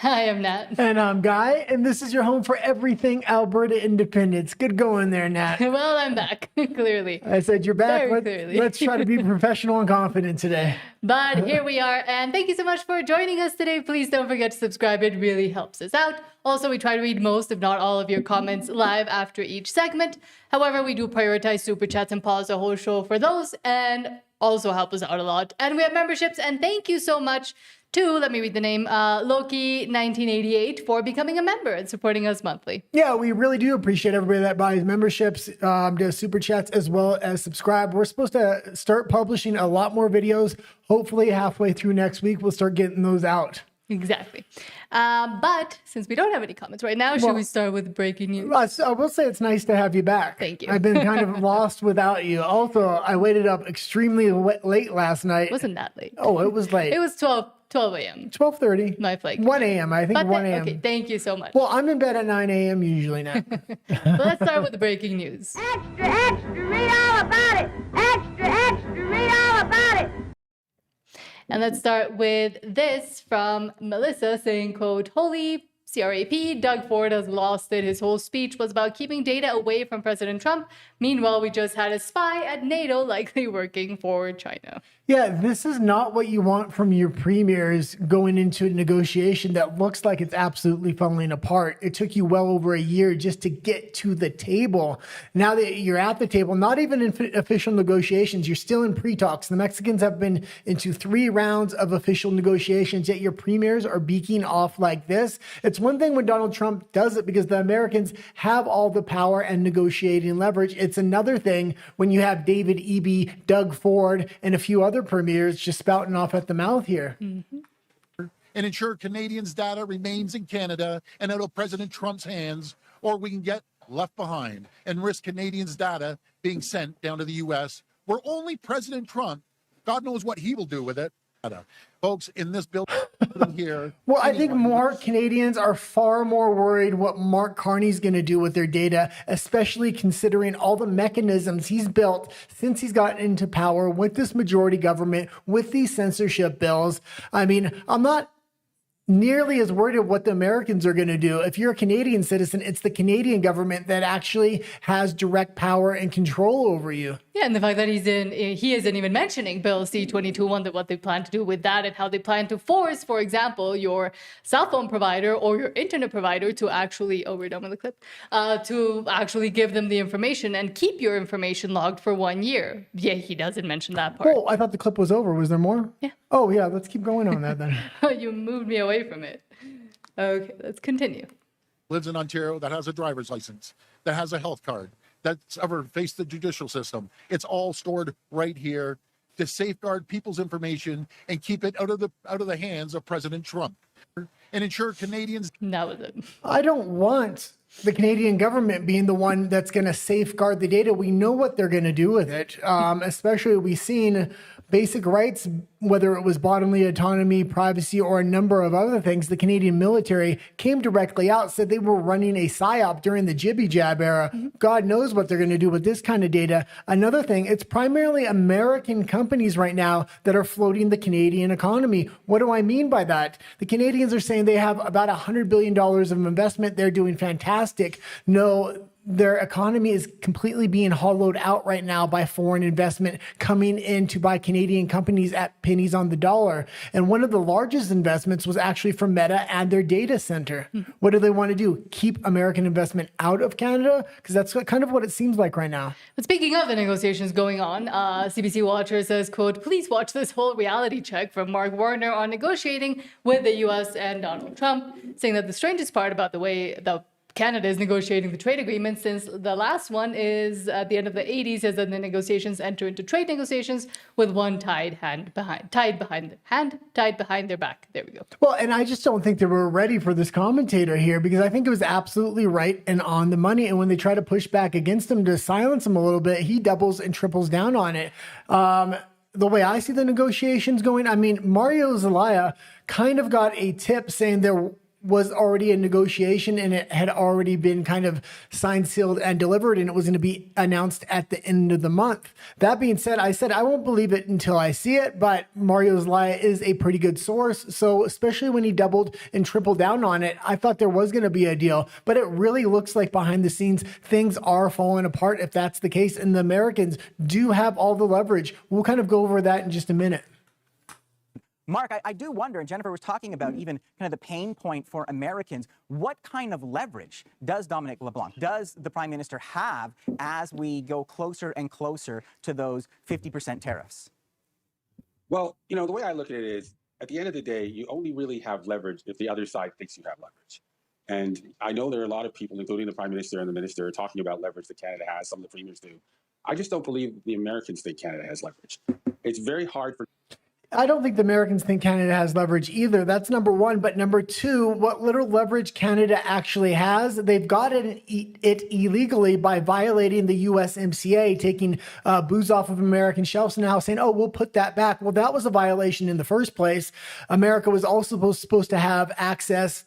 I am Nat. And I'm Guy, and this is your home for everything Alberta independence. Good going there, Nat. Well, I'm back, clearly. I said you're back. Very clearly. Let's try to be professional and confident today. But here we are, and thank you so much for joining us today. Please don't forget to subscribe. It really helps us out. Also, we try to read most, if not all, of your comments live after each segment. However, we do prioritize super chats and pause the whole show for those, and also help us out a lot. And we have memberships, and thank you so much to, let me read the name, Loki1988 for becoming a member and supporting us monthly. Yeah, we really do appreciate everybody that buys memberships, does super chats, as well as subscribe. We're supposed to start publishing a lot more videos. Hopefully halfway through next week, we'll start getting those out. Exactly. But since we don't have any comments right now, should we start with breaking news? I will say it's nice to have you back. Thank you. I've been kind of lost without you. Also, I waited up extremely late last night. It wasn't that late. Oh, it was late. It was 12 a.m. 12:30. My flight. 1 a.m. I think 1 a.m. Okay, thank you so much. Well, I'm in bed at 9 a.m. usually now. But let's start with the breaking news. Extra, extra, read all about it. Extra, extra, read all about it. And let's start with this from Melissa saying, quote, "Holy CRAP, Doug Ford has lost it. His whole speech was about keeping data away from President Trump. Meanwhile, we just had a spy at NATO likely working for China." Yeah, this is not what you want from your premiers going into a negotiation that looks like it's absolutely falling apart. It took you well over a year just to get to the table. Now that you're at the table, not even in official negotiations, you're still in pre-talks. The Mexicans have been into 3 rounds of official negotiations, yet your premiers are beaking off like this. It's one thing when Donald Trump does it because the Americans have all the power and negotiating leverage. It's another thing when you have David Eby, Doug Ford, and a few other premiers just spouting off at the mouth here. Mm-hmm. And ensure Canadians' data remains in Canada and out of President Trump's hands, or we can get left behind and risk Canadians' data being sent down to the U.S., where only President Trump, God knows what he will do with it. Folks, in this bill here. Well, I think more Canadians are far more worried what Mark Carney's going to do with their data, especially considering all the mechanisms he's built since he's gotten into power with this majority government, with these censorship bills. I mean, I'm not nearly as worried of what the Americans are going to do. If you're a Canadian citizen, it's the Canadian government that actually has direct power and control over you. Yeah, and the fact that he isn't even mentioning Bill C-22, what they plan to do with that and how they plan to force, for example, your cell phone provider or your internet provider to actually, we're done with the clip, to actually give them the information and keep your information logged for 1 year. Yeah, he doesn't mention that part. Oh, I thought the clip was over. Was there more? Yeah. Oh, yeah, let's keep going on that then. You moved me away from it. Okay, let's continue. Lives in Ontario, that has a driver's license, that has a health card, that's ever faced the judicial system. It's all stored right here to safeguard people's information and keep it out of the hands of President Trump and ensure Canadians. That was it. I don't want the Canadian government being the one that's going to safeguard the data. We know what they're going to do with it. Especially we've seen basic rights, whether it was bodily autonomy, privacy, or a number of other things. The Canadian military came directly out, said they were running a PSYOP during the Jibby Jab era. God knows what they're going to do with this kind of data. Another thing, it's primarily American companies right now that are floating the Canadian economy. What do I mean by that? The Canadians are saying they have about $100 billion of investment. They're doing fantastic. No, their economy is completely being hollowed out right now by foreign investment coming in to buy Canadian companies at pennies on the dollar. And one of the largest investments was actually from Meta and their data center. What do they want to do? Keep American investment out of Canada? Because that's kind of what it seems like right now. But speaking of the negotiations going on, CBC Watcher says, quote, "Please watch this whole reality check from Mark Warner on negotiating with the U.S. and Donald Trump," saying that the strangest part about the way the Canada is negotiating the trade agreement, since the last one is at the end of the 80s, as the negotiations enter into trade negotiations with one tied behind their back. There we go. Well, and I just don't think they were ready for this commentator here, because I think it was absolutely right and on the money. And when they try to push back against him to silence him a little bit, he doubles and triples down on it. The way I see the negotiations going, I mean, Mario Zelaya kind of got a tip saying was already in negotiation and it had already been kind of signed, sealed, and delivered, and it was going to be announced at the end of the month. That being said, I said I won't believe it until I see it, but Mario Zelaya is a pretty good source. So especially when he doubled and tripled down on it, I thought there was going to be a deal, but it really looks like behind the scenes, things are falling apart if that's the case, and the Americans do have all the leverage. We'll kind of go over that in just a minute. Mark, I do wonder, and Jennifer was talking about even kind of the pain point for Americans. What kind of leverage does Dominic LeBlanc, does the Prime Minister have as we go closer and closer to those 50% tariffs? Well, you know, the way I look at it is, at the end of the day, you only really have leverage if the other side thinks you have leverage. And I know there are a lot of people, including the Prime Minister and the Minister, talking about leverage that Canada has. Some of the premiers do. I just don't believe the Americans think Canada has leverage. It's very hard for... I don't think the Americans think Canada has leverage either. That's number one. But number two, what little leverage Canada actually has, they've got it illegally by violating the USMCA, taking booze off of American shelves, and now saying, oh, we'll put that back. Well, that was a violation in the first place. America was also supposed to have access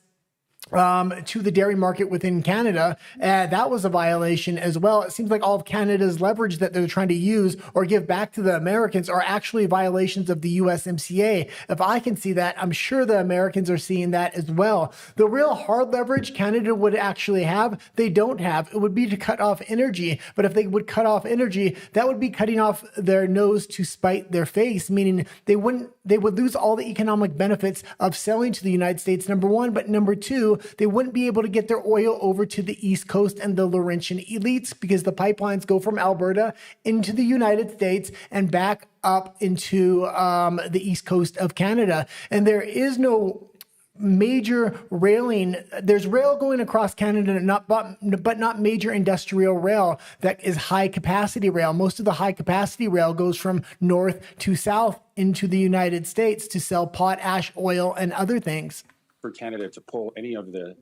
to the dairy market within Canada. That was a violation as well. It seems like all of Canada's leverage that they're trying to use or give back to the Americans are actually violations of the USMCA. If I can see that, I'm sure the Americans are seeing that as well. The real hard leverage Canada would actually have, they don't have. It would be to cut off energy. But if they would cut off energy, that would be cutting off their nose to spite their face, meaning they would lose all the economic benefits of selling to the United States, number one. But number two, they wouldn't be able to get their oil over to the East Coast and the Laurentian elites because the pipelines go from Alberta into the United States and back up into the East Coast of Canada. And there is no major railing. There's rail going across Canada, but not major industrial rail that is high capacity rail. Most of the high capacity rail goes from north to south into the United States to sell potash, oil, and other things. For Canada to pull any of the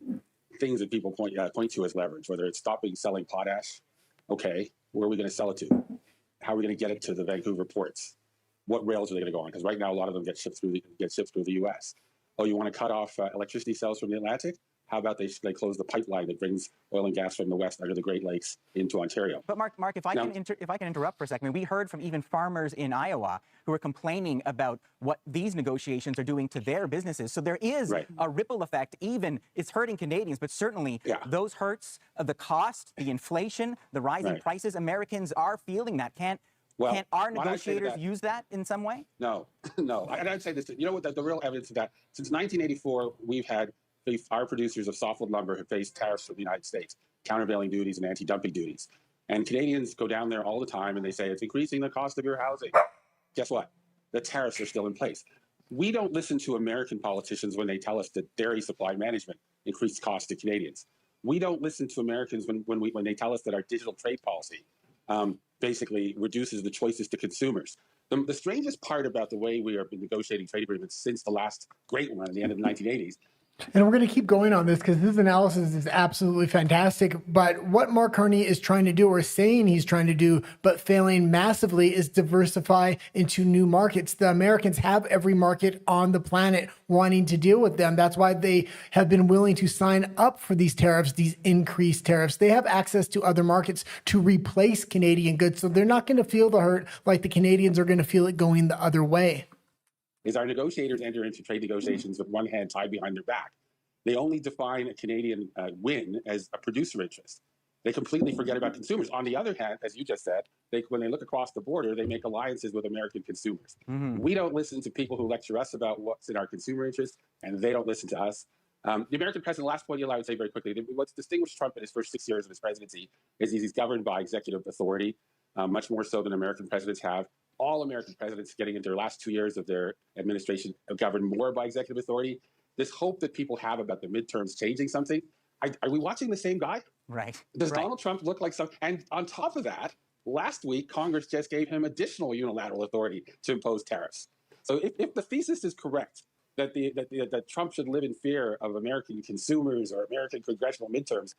things that people point to as leverage, whether it's stopping selling potash, okay, where are we going to sell it to? How are we going to get it to the Vancouver ports? What rails are they going to go on? Because right now a lot of them get shipped through the U.S. Oh, you want to cut off electricity sales from the Atlantic? How about they close the pipeline that brings oil and gas from the west under the Great Lakes into Ontario? But Mark, if I can interrupt for a second, we heard from even farmers in Iowa who are complaining about what these negotiations are doing to their businesses. So there is a ripple effect. Even it's hurting Canadians, but certainly those hurts of the cost, the inflation, the rising prices. Americans are feeling that. Can't our negotiators use that in some way? No, no. And I'd say this. You know what? The real evidence of that. Since 1984, we've had our producers of softwood lumber have faced tariffs from the United States, countervailing duties and anti-dumping duties. And Canadians go down there all the time and they say, it's increasing the cost of your housing. Guess what? The tariffs are still in place. We don't listen to American politicians when they tell us that dairy supply management increased costs to Canadians. We don't listen to Americans when they tell us that our digital trade policy basically reduces the choices to consumers. The strangest part about the way we have been negotiating trade agreements since the last great one at the end of the 1980s. And we're going to keep going on this because this analysis is absolutely fantastic. But what Mark Carney is trying to do, or saying he's trying to do, but failing massively, is diversify into new markets. The Americans have every market on the planet wanting to deal with them. That's why they have been willing to sign up for these tariffs, these increased tariffs. They have access to other markets to replace Canadian goods. So they're not going to feel the hurt like the Canadians are going to feel it going the other way. Is our negotiators enter into trade negotiations with one hand tied behind their back. They only define a Canadian win as a producer interest. They completely forget about consumers. On the other hand, as you just said, when they look across the border, they make alliances with American consumers. We don't listen to people who lecture us about what's in our consumer interest, and they don't listen to us. The American president, last point I would say very quickly, what's distinguished Trump in his first 6 years of his presidency is he's governed by executive authority, much more so than American presidents have. All American presidents getting into their last 2 years of their administration are governed more by executive authority. This hope that people have about the midterms changing something, are we watching the same guy? Right. Does Donald Trump look like some? And on top of that, last week, Congress just gave him additional unilateral authority to impose tariffs. So if the thesis is correct, that Trump should live in fear of American consumers or American congressional midterms,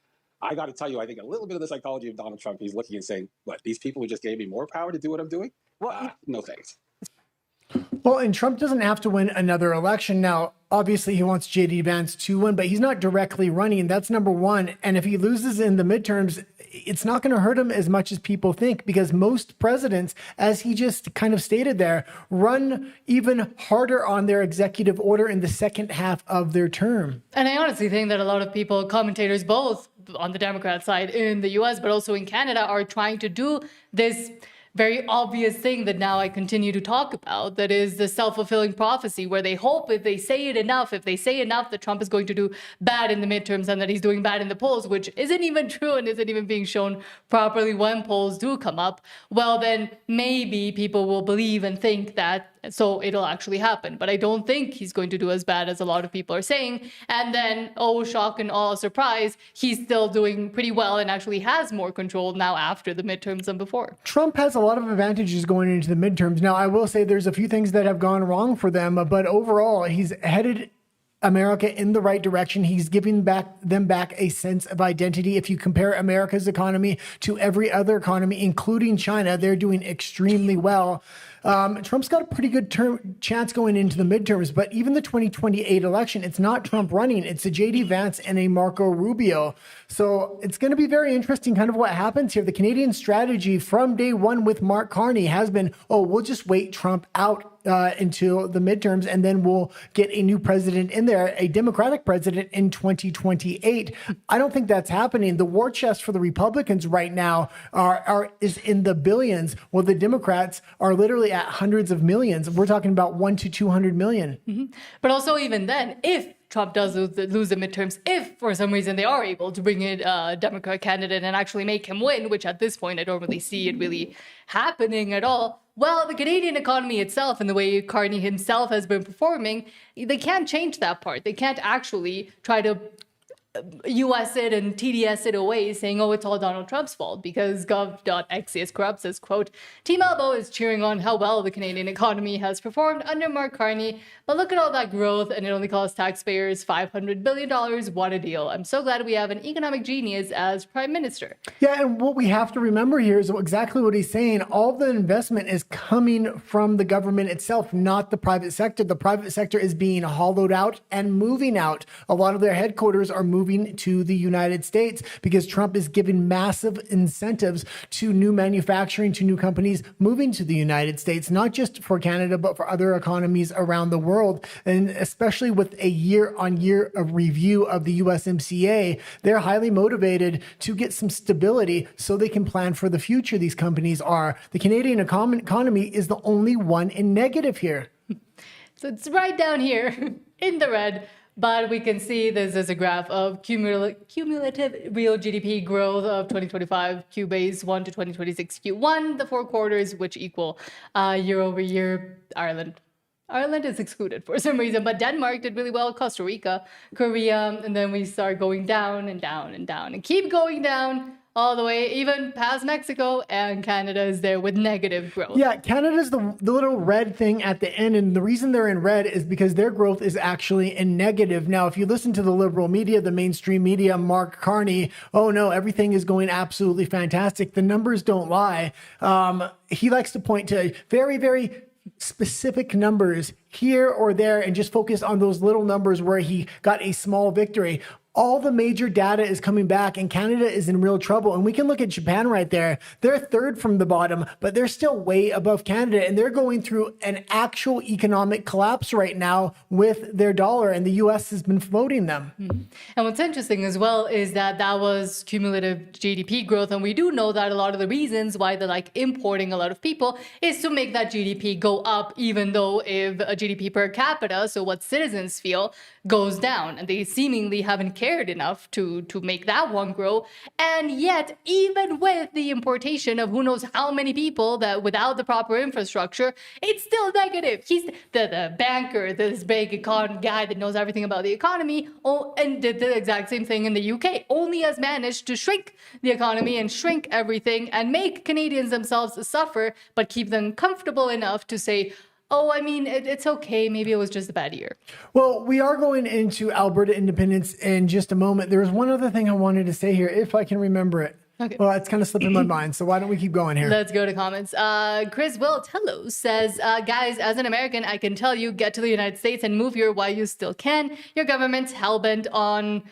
I got to tell you, I think a little bit of the psychology of Donald Trump, he's looking and saying, what, these people who just gave me more power to do what I'm doing? Well, no thanks. Well, and Trump doesn't have to win another election. Now, obviously, he wants J.D. Vance to win, but he's not directly running. That's number one. And if he loses in the midterms, it's not going to hurt him as much as people think, because most presidents, as he just kind of stated there, run even harder on their executive order in the second half of their term. And I honestly think that a lot of people, commentators, both on the Democrat side in the US, but also in Canada, are trying to do this very obvious thing that now I continue to talk about, that is the self-fulfilling prophecy, where they hope if they say enough that Trump is going to do bad in the midterms and that he's doing bad in the polls, which isn't even true and isn't even being shown properly when polls do come up, well, then maybe people will believe and think that, so it'll actually happen. But I don't think he's going to do as bad as a lot of people are saying. And then, oh, shock and awe, surprise, he's still doing pretty well and actually has more control now after the midterms than before. Trump has a lot of advantages going into the midterms. Now, I will say there's a few things that have gone wrong for them, but overall, he's headed America in the right direction. He's giving them back a sense of identity. If you compare America's economy to every other economy, including China, they're doing extremely well. Trump's got a pretty good chance going into the midterms, but even the 2028 election, it's not Trump running. It's a J.D. Vance and a Marco Rubio. So it's going to be very interesting kind of what happens here. The Canadian strategy from day one with Mark Carney has been, we'll just wait Trump out until the midterms, and then we'll get a new president in there, a Democratic president in 2028. I don't think that's happening. The war chest for the Republicans right now is in the billions, while the Democrats are literally at hundreds of millions. We're talking about 1 to 200 million. Mm-hmm. But also, even then, if Trump does lose the midterms, if for some reason they are able to bring in a Democrat candidate and actually make him win, which at this point I don't really see it really happening at all, well, the Canadian economy itself and the way Carney himself has been performing, they can't change that part. They can't actually try to US it and TDS it away, saying, it's all Donald Trump's fault, because gov.xcs corrupt says, quote, Team Elbow is cheering on how well the Canadian economy has performed under Mark Carney, but look at all that growth and it only cost taxpayers $500 billion. What a deal. I'm so glad we have an economic genius as prime minister. Yeah, and what we have to remember here is exactly what he's saying. All the investment is coming from the government itself, not the private sector. The private sector is being hollowed out and moving out. A lot of their headquarters are moving to the United States because Trump is giving massive incentives to new manufacturing, to new companies moving to the United States, not just for Canada, but for other economies around the world. And especially with a year-on-year review of the USMCA, they're highly motivated to get some stability so they can plan for the future. These companies are. The Canadian economy is the only one in negative here. So it's right down here in the red. But we can see this as a graph of cumulative real GDP growth of 2025 Q-base 1 to 2026 Q1, the 4 quarters, which equal year over year. Ireland is excluded for some reason, but Denmark did really well, Costa Rica, Korea, and then we start going down and down and down and keep going down all the way, even past Mexico, and Canada is there with negative growth. Yeah, Canada's the little red thing at the end, and the reason they're in red is because their growth is actually in negative. Now, if you listen to the liberal media, the mainstream media, Mark Carney, oh no, everything is going absolutely fantastic. The numbers don't lie. He likes to point to very, very specific numbers here or there and just focus on those little numbers where he got a small victory. All the major data is coming back, and Canada is in real trouble. And we can look at Japan right there. They're third from the bottom, but they're still way above Canada, and they're going through an actual economic collapse right now with their dollar, and the U.S. has been floating them. Mm-hmm. And what's interesting as well is that was cumulative GDP growth, and we do know that a lot of the reasons why they're like importing a lot of people is to make that GDP go up, even though if a GDP per capita, so what citizens feel, goes down, and they seemingly haven't cared enough to make that one grow. And yet, even with the importation of who knows how many people that without the proper infrastructure, it's still negative. He's the banker, this big guy that knows everything about the economy, and did the exact same thing in the UK, only has managed to shrink the economy and shrink everything and make Canadians themselves suffer, but keep them comfortable enough to say, it's okay. Maybe it was just a bad year. Well, we are going into Alberta independence in just a moment. There was one other thing I wanted to say here, if I can remember it. Okay. Well, it's kind of slipping my mind. So why don't we keep going here? Let's go to comments. Chris Wilt, hello, says, guys, as an American, I can tell you, get to the United States and move here while you still can. Your government's hell-bent on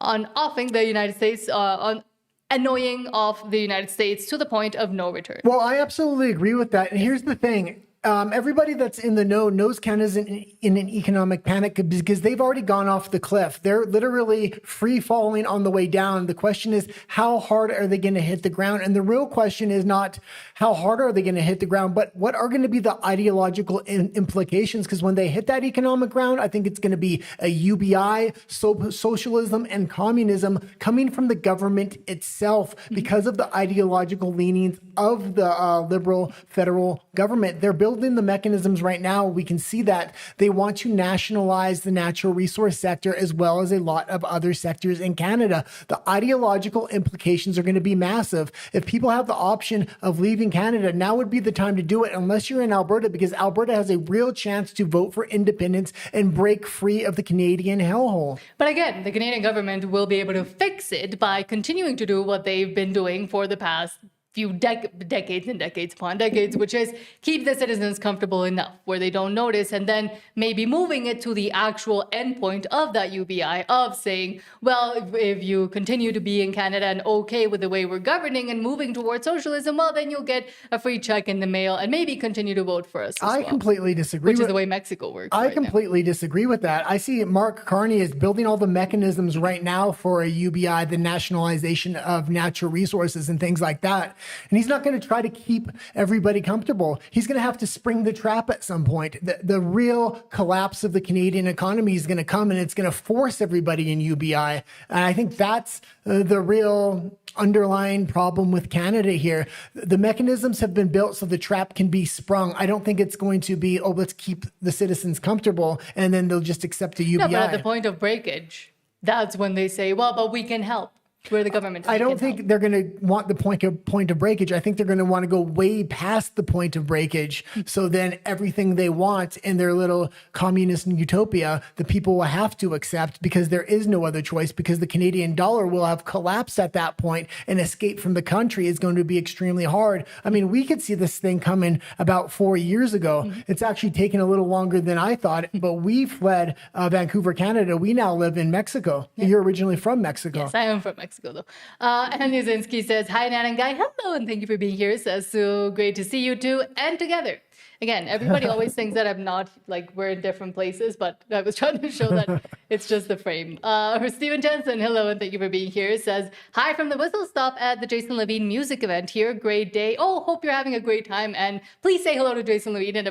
offing the United States, on annoying off the United States to the point of no return. Well, I absolutely agree with that. And here's the thing. Everybody that's in the know knows Canada's in an economic panic because they've already gone off the cliff. They're literally free falling on the way down. The question is, how hard are they going to hit the ground? And the real question is not how hard are they going to hit the ground, but what are going to be the ideological implications? Because when they hit that economic ground, I think it's going to be a UBI, socialism and communism coming from the government itself because of the ideological leanings of the liberal federal government. They're building the mechanisms right now. We can see that they want to nationalize the natural resource sector as well as a lot of other sectors in Canada. The ideological implications are going to be massive. If people have the option of leaving Canada, now would be the time to do it, unless you're in Alberta, because Alberta has a real chance to vote for independence and break free of the Canadian hellhole. But again, the Canadian government will be able to fix it by continuing to do what they've been doing for the past few decades and decades upon decades, which is keep the citizens comfortable enough where they don't notice, and then maybe moving it to the actual endpoint of that UBI of saying, well, if you continue to be in Canada and okay with the way we're governing and moving towards socialism, well, then you'll get a free check in the mail and maybe continue to vote for us as I well, completely disagree. which is the way Mexico works. I right completely disagree with that. I see Mark Carney is building all the mechanisms right now for a UBI, the nationalization of natural resources and things like that. And he's not going to try to keep everybody comfortable. He's going to have to spring the trap at some point. The real collapse of the Canadian economy is going to come, and it's going to force everybody in UBI. And I think that's the real underlying problem with Canada here. The mechanisms have been built so the trap can be sprung. I don't think it's going to be, oh, let's keep the citizens comfortable, and then they'll just accept a UBI. No, but at the point of breakage, that's when they say, well, but we can help. Where the government. I don't think they're going to want the point of breakage. I think they're going to want to go way past the point of breakage. So then everything they want in their little communist utopia, the people will have to accept because there is no other choice, because the Canadian dollar will have collapsed at that point, and escape from the country is going to be extremely hard. I mean, we could see this thing coming about 4 years ago. Mm-hmm. It's actually taken a little longer than I thought, but we fled Vancouver, Canada. We now live in Mexico. Yeah. You're originally from Mexico. Yes, I am from Mexico. Though. And Yazinski says, hi, Nan and Guy. Hello, and thank you for being here. Says, so great to see you two and together. Again, everybody always thinks that I'm not, like, we're in different places, but I was trying to show that it's just the frame. Stephen Jensen, hello, and thank you for being here. Says, hi from the Whistle Stop at the Jason Levine music event here. Great day. Oh, hope you're having a great time. And please say hello to Jason Levine and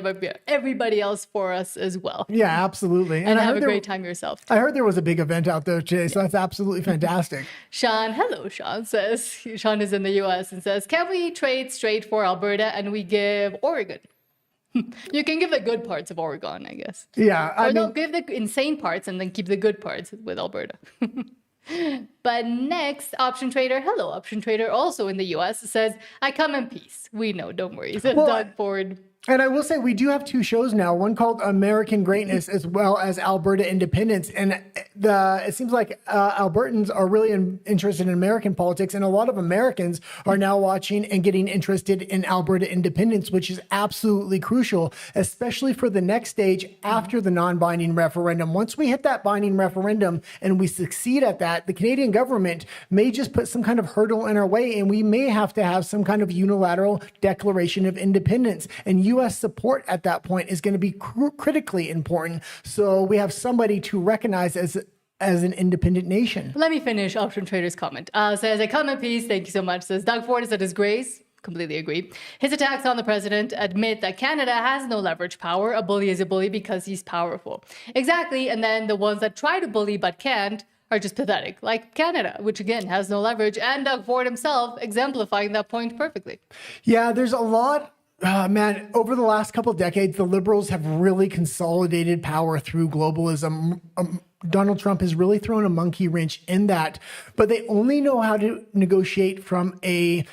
everybody else for us as well. Yeah, absolutely. And have a great time yourself. I heard there was a big event out there today, so that's absolutely fantastic. Sean, hello, Sean says, Sean is in the US and says, can we trade straight for Alberta and we give Oregon? You can give the good parts of Oregon, I guess. Yeah. Or no, give the insane parts and then keep the good parts with Alberta. But next, Option Trader, hello, Option Trader, also in the US, says, I come in peace. We know, don't worry. Says Doug Ford. And I will say we do have two shows now, one called American Greatness as well as Alberta Independence. And it seems like Albertans are really interested in American politics, and a lot of Americans are now watching and getting interested in Alberta Independence, which is absolutely crucial, especially for the next stage after the non-binding referendum. Once we hit that binding referendum and we succeed at that, the Canadian government may just put some kind of hurdle in our way, and we may have to have some kind of unilateral declaration of independence. And U.S. support at that point is going to be critically important. So we have somebody to recognize as an independent nation. Let me finish Option Trader's comment. Says, I come in peace. Thank you so much. Says, Doug Ford is a disgrace. Completely agree. His attacks on the president admit that Canada has no leverage power. A bully is a bully because he's powerful. Exactly. And then the ones that try to bully but can't are just pathetic, like Canada, which again has no leverage. And Doug Ford himself exemplifying that point perfectly. Yeah, there's a lot. Man, over the last couple of decades, the Liberals have really consolidated power through globalism. Donald Trump has really thrown a monkey wrench in that, but they only know how to negotiate from a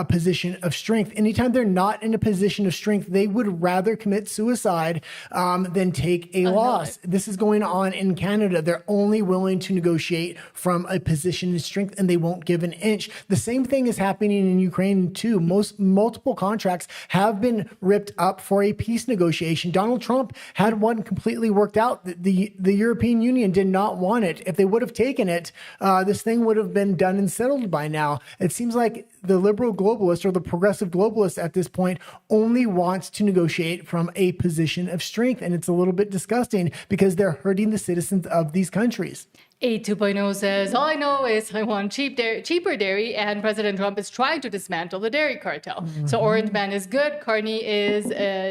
position of strength. Anytime they're not in a position of strength, they would rather commit suicide than take a loss. This is going on in Canada. They're only willing to negotiate from a position of strength, and they won't give an inch. The same thing is happening in Ukraine too. Multiple contracts have been ripped up for a peace negotiation. Donald Trump had one completely worked out. The European Union did not want it. If they would have taken it, this thing would have been done and settled by now. It seems like the liberal globalist or the progressive globalist at this point only wants to negotiate from a position of strength. And it's a little bit disgusting because they're hurting the citizens of these countries. 8.2 says, all I know is I want cheaper dairy, and President Trump is trying to dismantle the dairy cartel. So Orange Man is good. Carney is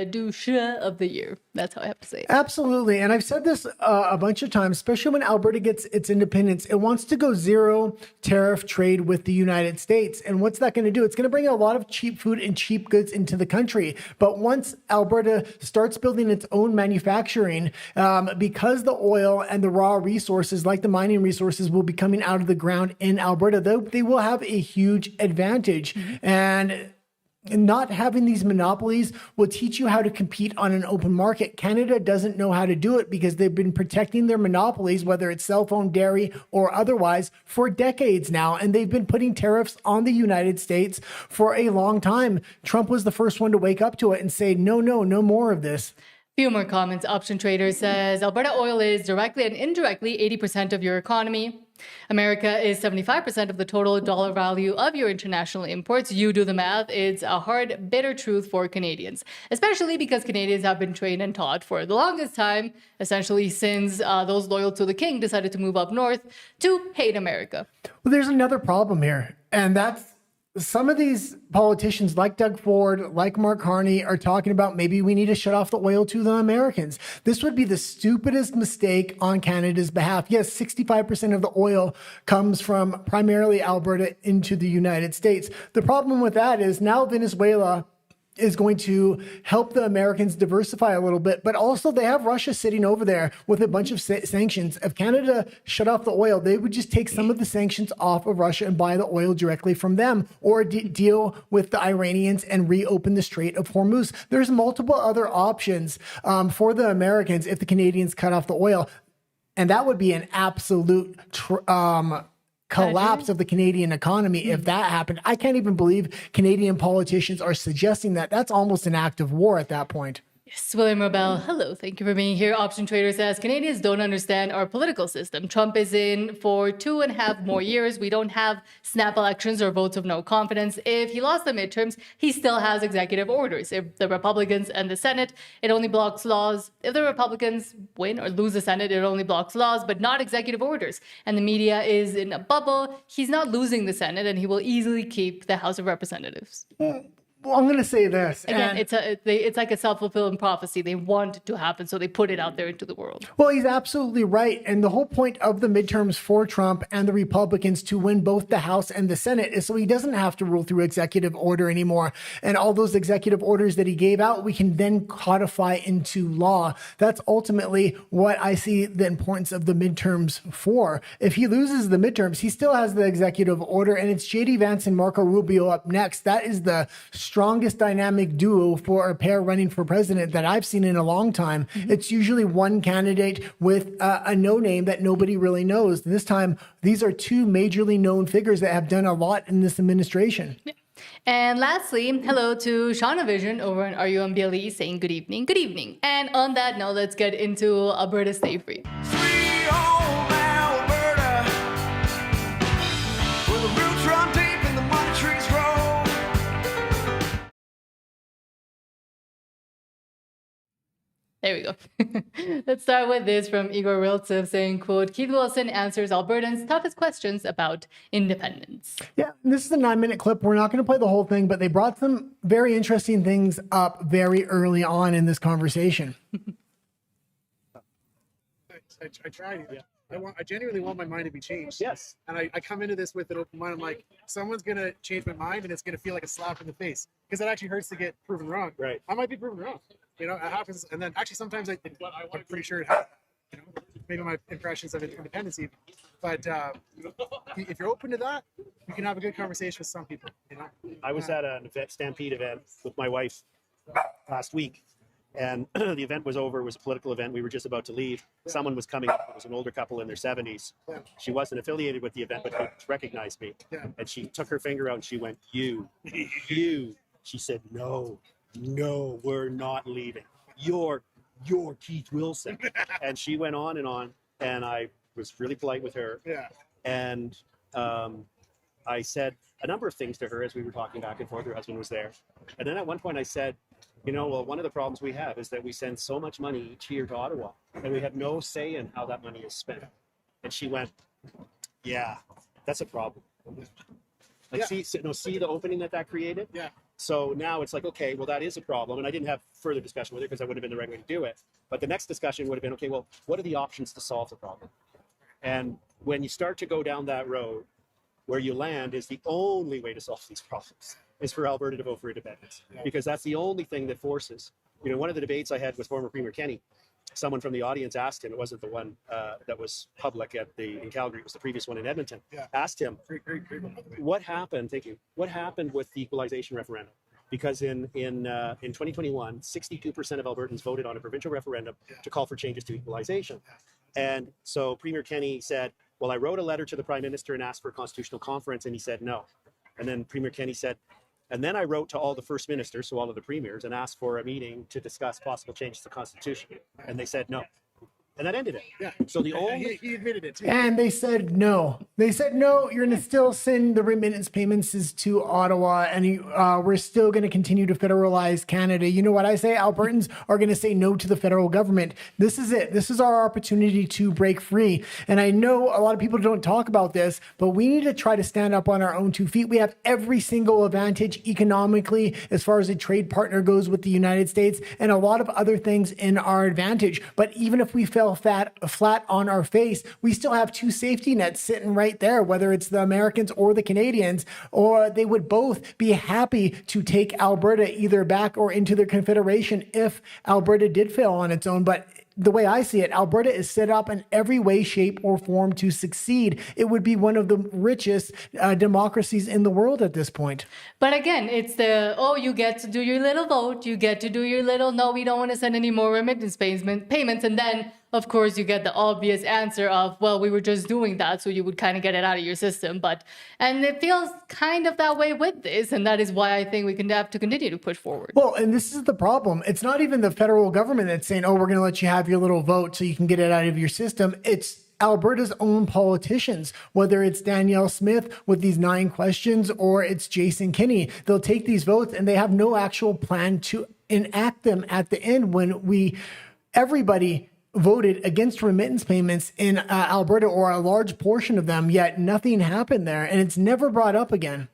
douche of the year. That's how I have to say it. Absolutely. And I've said this a bunch of times, especially when Alberta gets its independence. It wants to go zero tariff trade with the United States. And what's that going to do? It's going to bring a lot of cheap food and cheap goods into the country. But once Alberta starts building its own manufacturing, because the oil and the raw resources like the mining resources will be coming out of the ground in Alberta, they will have a huge advantage. And not having these monopolies will teach you how to compete on an open market. Canada doesn't know how to do it because they've been protecting their monopolies, whether it's cell phone, dairy, or otherwise, for decades now. And they've been putting tariffs on the United States for a long time. Trump was the first one to wake up to it and say, no more of this. Few more comments. Option Trader says, Alberta oil is directly and indirectly 80% of your economy. America is 75% of the total dollar value of your international imports. You do the math. It's a hard, bitter truth for Canadians, especially because Canadians have been trained and taught for the longest time, essentially since those loyal to the king decided to move up north, to hate America. Well, there's another problem here, and that's some of these politicians like Doug Ford, like Mark Carney, are talking about maybe we need to shut off the oil to the Americans. This would be the stupidest mistake on Canada's behalf. Yes, 65% of the oil comes from primarily Alberta into the United States. The problem with that is now Venezuela is going to help the Americans diversify a little bit, but also they have Russia sitting over there with a bunch of sanctions. If Canada shut off the oil, they would just take some of the sanctions off of Russia and buy the oil directly from them, or deal with the Iranians and reopen the Strait of Hormuz. There's multiple other options for the Americans if the Canadians cut off the oil, and that would be an absolute collapse of the Canadian economy if that happened. I can't even believe Canadian politicians are suggesting that. That's almost an act of war at that point. Yes, William Rebel, hello. Thank you for being here. Option Trader says, Canadians don't understand our political system. Trump is in for 2.5 more years. We don't have snap elections or votes of no confidence. If he lost the midterms, he still has executive orders. If the Republicans and the Senate, it only blocks laws. If the Republicans win or lose the Senate, it only blocks laws, but not executive orders. And the media is in a bubble. He's not losing the Senate, and he will easily keep the House of Representatives. Well, I'm going to say this. Again, it's like a self-fulfilling prophecy. They want it to happen, so they put it out there into the world. Well, he's absolutely right. And the whole point of the midterms for Trump and the Republicans to win both the House and the Senate is so he doesn't have to rule through executive order anymore. And all those executive orders that he gave out, we can then codify into law. That's ultimately what I see the importance of the midterms for. If he loses the midterms, he still has the executive order, and it's J.D. Vance and Marco Rubio up next. That is the strongest dynamic duo for a pair running for president that I've seen in a long time. It's usually one candidate with a no name that nobody really knows. This time, these are two majorly known figures that have done a lot in this administration. Yeah. And lastly, hello to Shauna Vision over on RUMBLE saying good evening. Good evening. And on that note, let's get into Alberta Stay Free. Sweet home Alberta, where the roots run deep and the money trees grow. There we go. Let's start with this from Igor Riltsev saying, quote, Keith Wilson answers Albertans' toughest questions about independence. Yeah, this is a 9-minute clip. We're not going to play the whole thing, but they brought some very interesting things up very early on in this conversation. I tried. Yeah. I genuinely want my mind to be changed. Yes. And I come into this with an open mind. I'm like, someone's going to change my mind and it's going to feel like a slap in the face because it actually hurts to get proven wrong. Right. I might be proven wrong. You know, it happens. And then actually sometimes I'm pretty sure it happens. You know? maybe my impressions of independency. But if you're open to that, you can have a good conversation with some people. You know, I was at an event, Stampede event with my wife last week, and the event was over. It was a political event. We were just about to leave. Someone was coming up. It was an older couple in their 70s. She wasn't affiliated with the event, but she recognized me. And she took her finger out and she went, you. She said, no, we're not leaving. You're Keith Wilson. And she went on, and I was really polite with her. And I said a number of things to her as we were talking back and forth. Her husband was there. And then at one point I said, you know, well, one of the problems we have is that we send so much money each year to Ottawa and we have no say in how that money is spent. And she went, yeah, that's a problem. Like, see the opening that created? So now it's like, okay, well, that is a problem. And I didn't have further discussion with her because that would have been the right way to do it. But the next discussion would have been, okay, well, what are the options to solve the problem? And when you start to go down that road, where you land is the only way to solve these problems is for Alberta to vote for independence, because that's the only thing that forces, you know, one of the debates I had with former Premier Kenny, someone from the audience asked him, it wasn't the one that was public in Calgary, it was the previous one in Edmonton, asked him, what happened with the equalization referendum? Because in 2021, 62% of Albertans voted on a provincial referendum to call for changes to equalization. And so Premier Kenny said, well, I wrote a letter to the Prime Minister and asked for a constitutional conference, and he said no. And then Premier Kenny said, and then I wrote to all the First Ministers, so all of the premiers, and asked for a meeting to discuss possible changes to the Constitution. And they said no. And that ended it. So the only... He admitted it too. And they said no. They said, no, you're going to still send the remittance payments to Ottawa, and we're still going to continue to federalize Canada. You know what I say? Albertans are going to say no to the federal government. This is it. This is our opportunity to break free. And I know a lot of people don't talk about this, but we need to try to stand up on our own 2 feet. We have every single advantage economically as far as a trade partner goes with the United States, and a lot of other things in our advantage. But even if we fell flat on our face, we still have 2 safety nets sitting right there, whether it's the Americans or the Canadians, or they would both be happy to take Alberta either back or into their confederation if Alberta did fail on its own. But the way I see it, Alberta is set up in every way, shape, or form to succeed. It would be one of the richest democracies in the world at this point. But again, it's you get to do your little vote. You get to do your little, no, we don't want to send any more remittance payments. And then, of course, you get the obvious answer of, well, we were just doing that, so you would kind of get it out of your system. And it feels kind of that way with this, and that is why I think we can have to continue to push forward. Well, and this is the problem. It's not even the federal government that's saying, oh, we're going to let you have your little vote so you can get it out of your system. It's Alberta's own politicians, whether it's Danielle Smith with these 9 questions or it's Jason Kenney. They'll take these votes and they have no actual plan to enact them at the end when everybody voted against remittance payments in Alberta, or a large portion of them, yet nothing happened there, and it's never brought up again.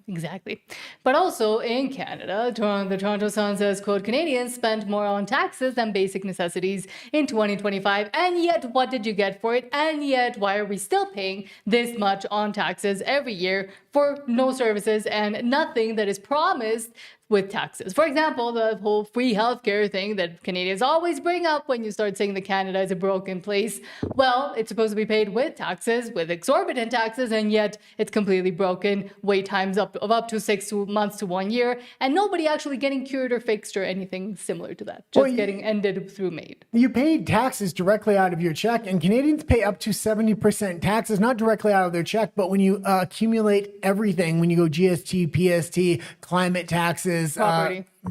Exactly. But also in Canada, the Toronto Sun says, quote, Canadians spent more on taxes than basic necessities in 2025. And yet, what did you get for it? And yet, why are we still paying this much on taxes every year for no services and nothing that is promised with taxes? For example, the whole free healthcare thing that Canadians always bring up when you start saying that Canada is a broken place. Well, it's supposed to be paid with taxes, with exorbitant taxes, and yet it's completely broken. Wait times up to 6 months to 1 year, and nobody actually getting cured or fixed or anything similar to that. Just getting ended through MAID. You paid taxes directly out of your check, and Canadians pay up to 70% taxes, not directly out of their check, but when you accumulate everything, when you go GST, PST, climate taxes,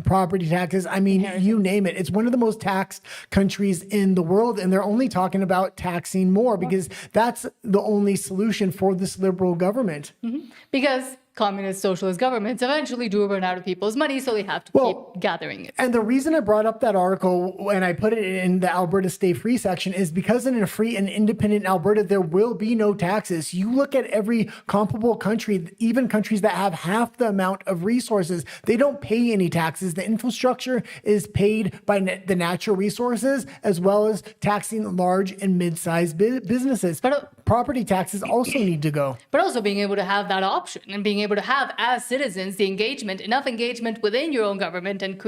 property taxes, I mean, you name it. It's one of the most taxed countries in the world, and they're only talking about taxing more because that's the only solution for this Liberal government. Because communist socialist governments eventually do run out of people's money, so they have to keep gathering it. And the reason I brought up that article and I put it in the Alberta Stay Free section is because in a free and independent Alberta, there will be no taxes. You look at every comparable country, even countries that have half the amount of resources, they don't pay any taxes. taxes. The infrastructure is paid by the natural resources, as well as taxing large and mid-sized businesses. But property taxes also need to go. But also being able to have that option and being able to have, as citizens, the engagement, enough engagement within your own government and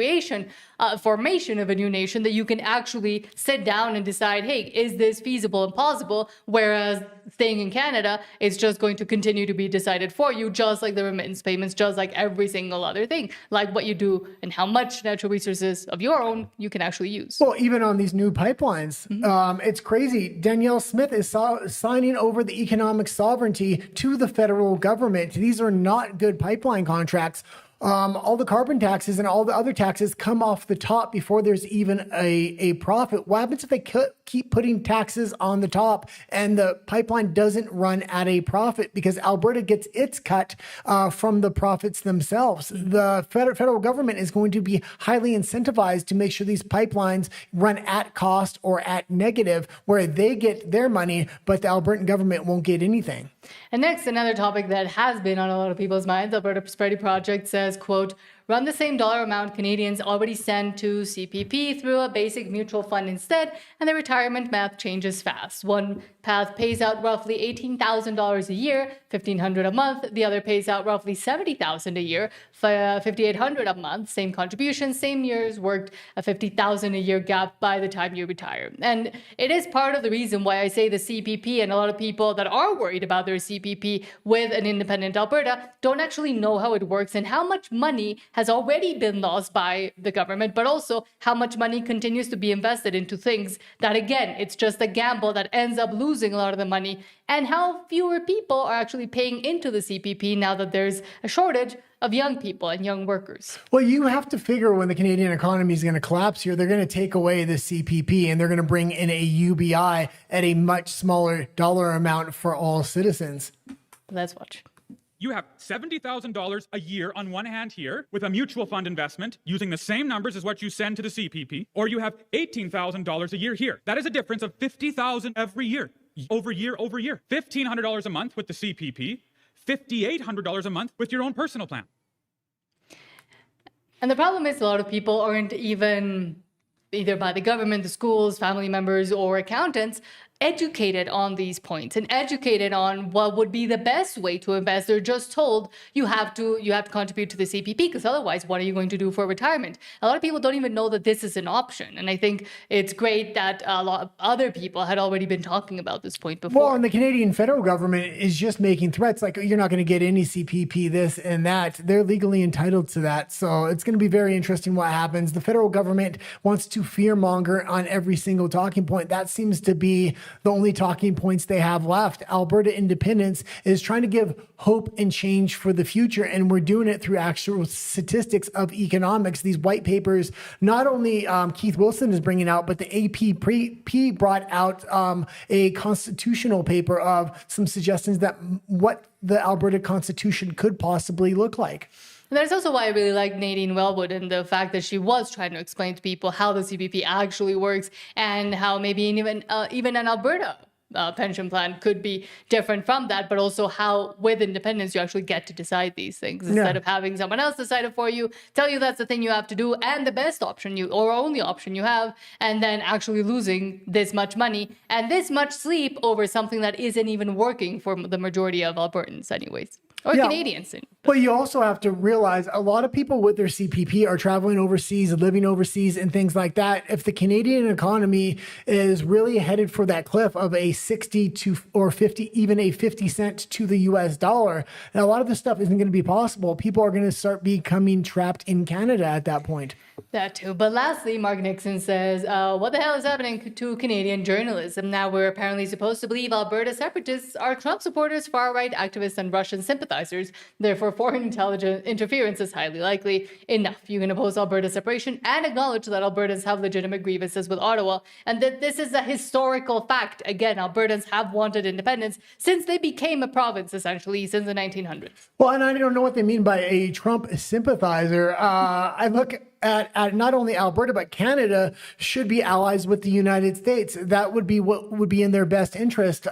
formation of a new nation that you can actually sit down and decide, hey, is this feasible and plausible? Whereas staying in Canada is just going to continue to be decided for you, just like the remittance payments, just like every single other thing, like what you do and how much natural resources of your own you can actually use. Well, even on these new pipelines, it's crazy. Danielle Smith is signing over the economic sovereignty to the federal government. These are not good pipeline contracts. All the carbon taxes and all the other taxes come off the top before there's even a profit. What happens if they keep putting taxes on the top and the pipeline doesn't run at a profit because Alberta gets its cut from the profits themselves? The federal government is going to be highly incentivized to make sure these pipelines run at cost or at negative, where they get their money, but the Albertan government won't get anything. And next, another topic that has been on a lot of people's minds, Alberta Prosperity Project says, quote, run the same dollar amount Canadians already send to CPP through a basic mutual fund instead, and the retirement math changes fast. One path pays out roughly $18,000 a year, $1,500 a month. The other pays out roughly $70,000 a year, $5,800 a month. Same contribution, same years worked, a $50,000 a year gap by the time you retire. And it is part of the reason why I say the CPP and a lot of people that are worried about their CPP with an independent Alberta don't actually know how it works and how much money has already been lost by the government, but also how much money continues to be invested into things that, again, it's just a gamble that ends up losing a lot of the money, and how fewer people are actually paying into the CPP now that there's a shortage of young people and young workers. Well, you have to figure when the Canadian economy is going to collapse here, they're going to take away the CPP and they're going to bring in a UBI at a much smaller dollar amount for all citizens. Let's watch. You have $70,000 a year on one hand here with a mutual fund investment using the same numbers as what you send to the CPP, or you have $18,000 a year here. That is a difference of $50,000 every year, over year, over year. $1,500 a month with the CPP, $5,800 a month with your own personal plan. And the problem is a lot of people aren't even, either by the government, the schools, family members, or accountants, educated on these points and educated on what would be the best way to invest. They're just told you have to contribute to the CPP, because otherwise what are you going to do for retirement? A lot of people don't even know that this is an option. And I think it's great that a lot of other people had already been talking about this point before. Well, and the Canadian federal government is just making threats like, you're not going to get any CPP, this and that. They're legally entitled to that. So it's going to be very interesting what happens. The federal government wants to fearmonger on every single talking point. That seems to be the only talking points they have left. Alberta independence is trying to give hope and change for the future, and we're doing it through actual statistics of economics. These white papers, not only Keith Wilson is bringing out, but the AP brought out a constitutional paper of some suggestions that what the Alberta Constitution could possibly look like. And that's also why I really like Nadine Wellwood and the fact that she was trying to explain to people how the CPP actually works and how maybe even an Alberta pension plan could be different from that, but also how with independence you actually get to decide these things instead of having someone else decide it for you, tell you that's the thing you have to do and the best option or only option you have, and then actually losing this much money and this much sleep over something that isn't even working for the majority of Albertans anyways. Or Canadians. But you also have to realize a lot of people with their CPP are traveling overseas, living overseas, and things like that. If the Canadian economy is really headed for that cliff of a 60 to or 50, even a 50 cent to the US dollar, and a lot of this stuff isn't going to be possible. People are going to start becoming trapped in Canada at that point. That too. But lastly, Mark Nixon says, what the hell is happening to Canadian journalism? Now we're apparently supposed to believe Alberta separatists are Trump supporters, far-right activists, and Russian sympathizers. Therefore, foreign intelligence interference is highly likely. Enough. You can oppose Alberta separation and acknowledge that Albertans have legitimate grievances with Ottawa, and that this is a historical fact. Again, Albertans have wanted independence since they became a province, essentially, since the 1900s. Well, and I don't know what they mean by a Trump sympathizer. I look at not only Alberta, but Canada should be allies with the United States. That would be what would be in their best interest.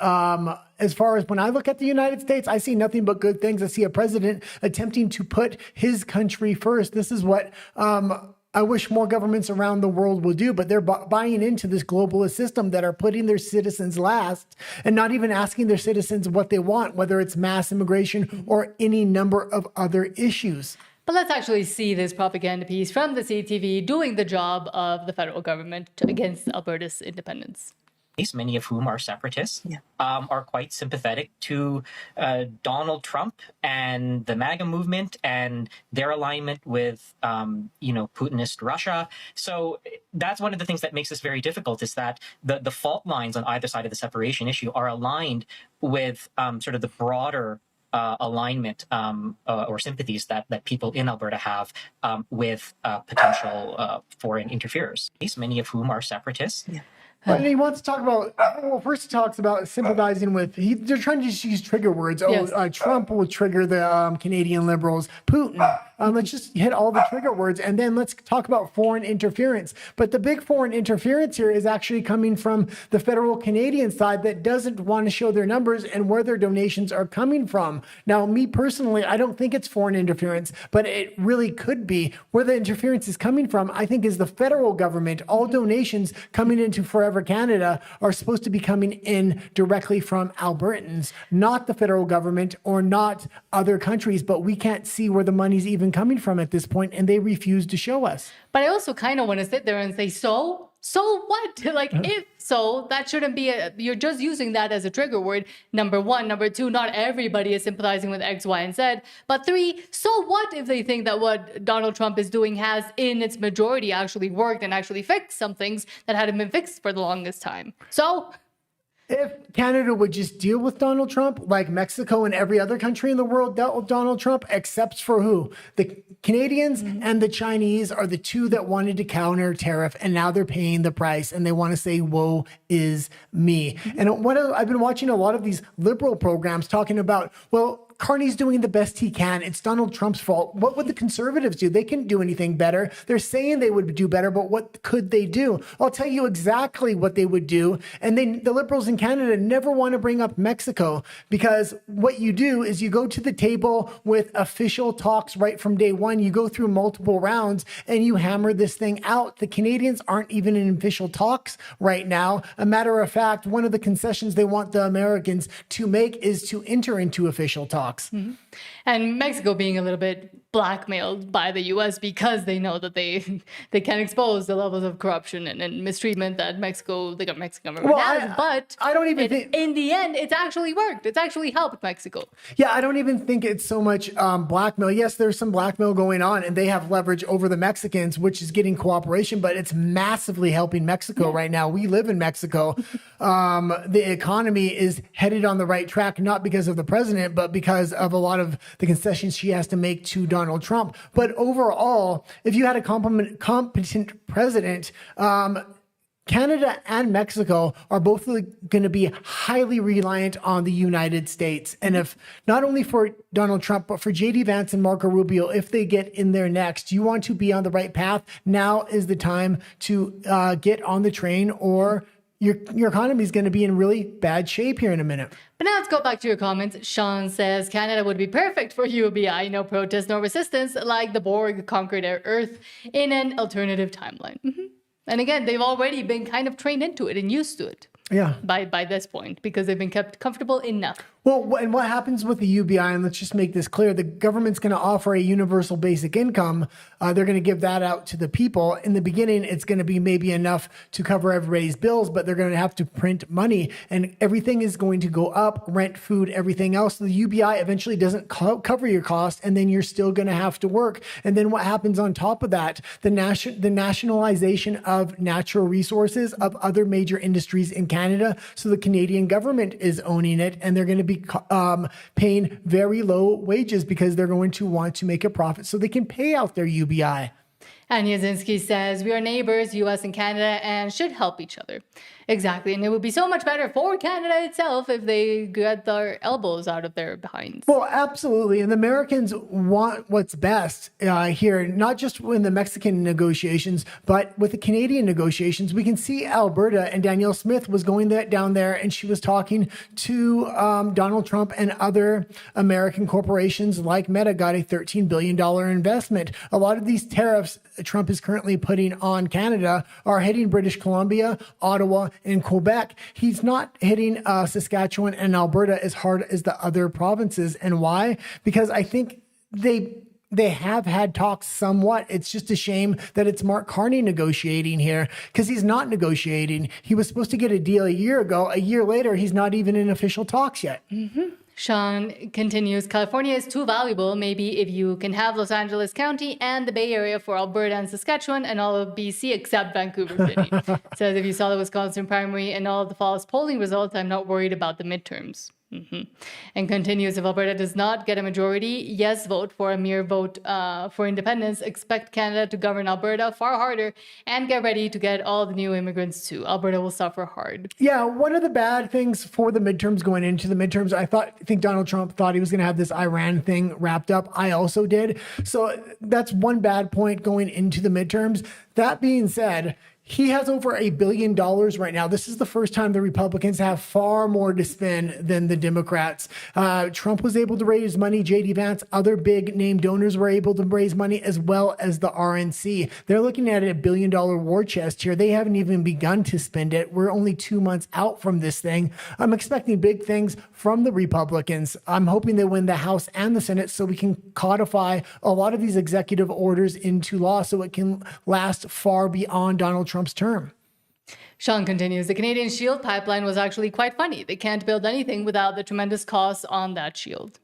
As far as when I look at the United States, I see nothing but good things. I see a president attempting to put his country first. This is what I wish more governments around the world will do, but they're buying into this globalist system that are putting their citizens last and not even asking their citizens what they want, whether it's mass immigration or any number of other issues. But let's actually see this propaganda piece from the CTV doing the job of the federal government against Alberta's independence. Many of whom are separatists, are quite sympathetic to Donald Trump and the MAGA movement and their alignment with, Putinist Russia. So that's one of the things that makes this very difficult, is that the fault lines on either side of the separation issue are aligned with sort of the broader alignment or sympathies that people in Alberta have with potential foreign interferers, many of whom are separatists. And he wants to talk about, well, first he talks about sympathizing with, they're trying to just use trigger words. Yes. Trump will trigger the Canadian Liberals. Putin, let's just hit all the trigger words. And then let's talk about foreign interference. But the big foreign interference here is actually coming from the federal Canadian side that doesn't want to show their numbers and where their donations are coming from. Now, me personally, I don't think it's foreign interference, but it really could be. Where the interference is coming from, I think, is the federal government. All donations coming into Forever Canada are supposed to be coming in directly from Albertans, not the federal government or not other countries, but we can't see where the money's even coming from at this point, and they refuse to show us. But I also kind of want to sit there and say, so what? Like, if so, that shouldn't be you're just using that as a trigger word, number one. Number two, not everybody is sympathizing with X, Y, and Z. But three, so what if they think that what Donald Trump is doing has, in its majority, actually worked and actually fixed some things that hadn't been fixed for the longest time? So if Canada would just deal with Donald Trump like Mexico and every other country in the world dealt with Donald Trump, except for who? The Canadians and the Chinese are the two that wanted to counter tariff, and now they're paying the price, and they want to say, woe is me. And I've been watching a lot of these liberal programs talking about, well, Carney's doing the best he can. It's Donald Trump's fault. What would the conservatives do? They couldn't do anything better. They're saying they would do better, but what could they do? I'll tell you exactly what they would do. And the liberals in Canada never want to bring up Mexico, because what you do is you go to the table with official talks right from day one. You go through multiple rounds and you hammer this thing out. The Canadians aren't even in official talks right now. A matter of fact, one of the concessions they want the Americans to make is to enter into official talks. Mm-hmm. And Mexico being a little bit blackmailed by the U.S. because they know that they can expose the levels of corruption and mistreatment that the Mexican government has. But I don't even think, in the end, it's actually worked. It's actually helped Mexico. Yeah, I don't even think it's so much blackmail. Yes, there's some blackmail going on, and they have leverage over the Mexicans, which is getting cooperation, but it's massively helping Mexico right now. We live in Mexico. The economy is headed on the right track, not because of the president, but because of a lot of the concessions she has to make to Donald Trump. But overall, if you had a competent president, Canada and Mexico are both going to be highly reliant on the United States. And if not only for Donald Trump, but for J.D. Vance and Marco Rubio, if they get in there next, you want to be on the right path. Now is the time to get on the train, or your economy is going to be in really bad shape here in a minute. But now let's go back to your comments. Sean says, Canada would be perfect for UBI. No protest, no resistance, like the Borg conquered Earth in an alternative timeline. Mm-hmm. And again, they've already been kind of trained into it and used to it. Yeah. By this point, because they've been kept comfortable enough. Well, and what happens with the UBI, and let's just make this clear, the government's going to offer a universal basic income. They're going to give that out to the people. In the beginning, it's going to be maybe enough to cover everybody's bills, but they're going to have to print money, and everything is going to go up, rent, food, everything else. The UBI eventually doesn't cover your cost, and then you're still going to have to work. And then what happens on top of that? The nationalization of natural resources of other major industries in Canada. So the Canadian government is owning it, and they're going to be paying very low wages because they're going to want to make a profit so they can pay out their UBI. And Yazinski says, we are neighbors, US and Canada, and should help each other. Exactly. And it would be so much better for Canada itself if they got their elbows out of their behinds. Well, absolutely. And the Americans want what's best here, not just in the Mexican negotiations, but with the Canadian negotiations. We can see Alberta, and Danielle Smith was going down there, and she was talking to Donald Trump, and other American corporations like Meta got a $13 billion investment. A lot of these tariffs Trump is currently putting on Canada are hitting British Columbia, Ottawa, and Quebec. He's not hitting Saskatchewan and Alberta as hard as the other provinces. And why? Because I think they have had talks somewhat. It's just a shame that it's Mark Carney negotiating here, because he's not negotiating. He was supposed to get a deal a year ago. A year later, he's not even in official talks yet. Mm-hmm. Sean continues, California is too valuable. Maybe if you can have Los Angeles County and the Bay Area for Alberta and Saskatchewan and all of BC except Vancouver City. Says if you saw the Wisconsin primary and all of the false polling results, I'm not worried about the midterms. Mm-hmm. And continues, if Alberta does not get a majority, yes, vote for a mere vote for independence. Expect Canada to govern Alberta far harder and get ready to get all the new immigrants too. Alberta will suffer hard. Yeah, one of the bad things for the midterms, going into the midterms, I think Donald Trump thought he was going to have this Iran thing wrapped up. I also did. So that's one bad point going into the midterms. That being said, he has over $1 billion right now. This is the first time the Republicans have far more to spend than the Democrats. Trump was able to raise money. J.D. Vance, other big name donors were able to raise money, as well as the RNC. They're looking at a $1 billion war chest here. They haven't even begun to spend it. We're only 2 months out from this thing. I'm expecting big things from the Republicans. I'm hoping they win the House and the Senate so we can codify a lot of these executive orders into law so it can last far beyond Donald Trump's term. Sean continues, the Canadian Shield pipeline was actually quite funny. They can't build anything without the tremendous costs on that shield.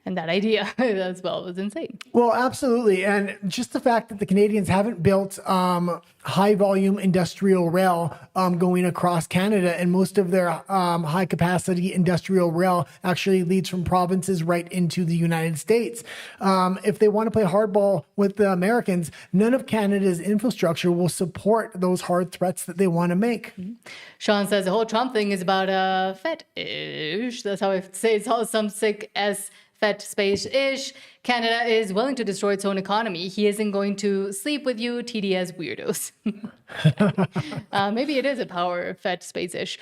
And that idea as well was insane. Well, absolutely. And just the fact that the Canadians haven't built high volume industrial rail going across Canada, and most of their high capacity industrial rail actually leads from provinces right into the United States. If they want to play hardball with the Americans, none of Canada's infrastructure will support those hard threats that they want to make. Mm-hmm. Sean says the whole Trump thing is about a fetish. That's how I say it's all some sick S fat space-ish. Canada is willing to destroy its own economy. He isn't going to sleep with you, TDS weirdos. Maybe it is a power fat space-ish.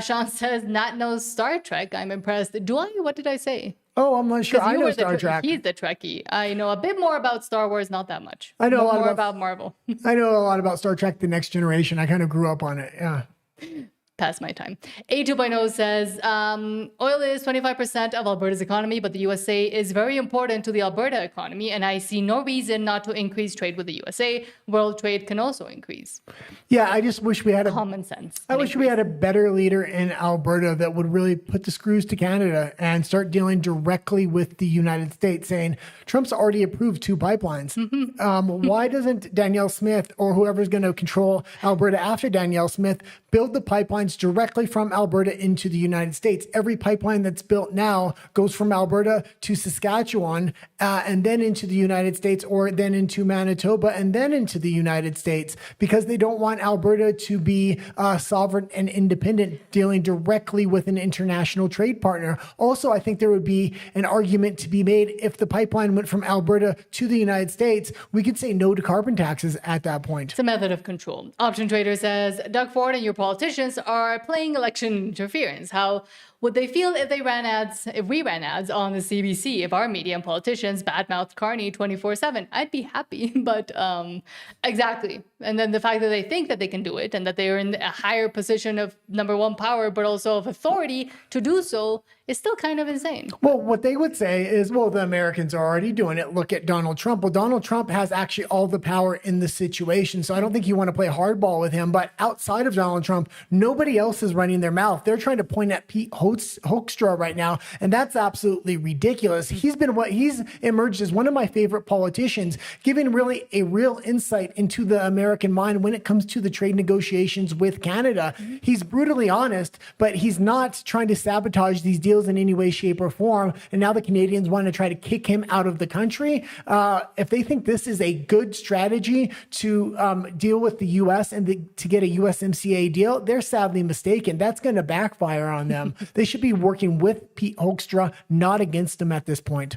Sean says, not knows Star Trek. I'm impressed. Do I? What did I say? Oh, I'm not sure. I know Star Trek. He's the Trekkie. I know a bit more about Star Wars, not that much. I know a lot more about Marvel. I know a lot about Star Trek The Next Generation. I kind of grew up on it. Yeah. Past my time. A2.0 says, oil is 25% of Alberta's economy, but the USA is very important to the Alberta economy, and I see no reason not to increase trade with the USA. World trade can also increase. Yeah, I just wish we had common sense. I wish we had a better leader in Alberta that would really put the screws to Canada and start dealing directly with the United States, saying Trump's already approved 2 pipelines. Mm-hmm. Why doesn't Danielle Smith or whoever's going to control Alberta after Danielle Smith build the pipelines directly from Alberta into the United States? Every pipeline that's built now goes from Alberta to Saskatchewan and then into the United States, or then into Manitoba and then into the United States, because they don't want Alberta to be sovereign and independent, dealing directly with an international trade partner. Also, I think there would be an argument to be made if the pipeline went from Alberta to the United States. We could say no to carbon taxes at that point. It's a method of control. Option Trader says, Doug Ford and your politicians are playing election interference. How would they feel if we ran ads on the CBC, if our media and politicians badmouthed Carney 24/7? I'd be happy, but exactly. And then the fact that they think that they can do it and that they are in a higher position of number one power, but also of authority to do so, is still kind of insane. Well, what they would say is, well, the Americans are already doing it. Look at Donald Trump. Well, Donald Trump has actually all the power in the situation. So I don't think you want to play hardball with him. But outside of Donald Trump, nobody else is running their mouth. They're trying to point at Pete Hoekstra right now. And that's absolutely ridiculous. He's emerged as one of my favorite politicians, giving really a real insight into the American mind when it comes to the trade negotiations with Canada. He's brutally honest, but he's not trying to sabotage these deals deals in any way, shape, or form. And now the Canadians want to try to kick him out of the country. If they think this is a good strategy to deal with the U.S. and to get a USMCA deal, they're sadly mistaken. That's going to backfire on them. They should be working with Pete Hoekstra, not against him at this point.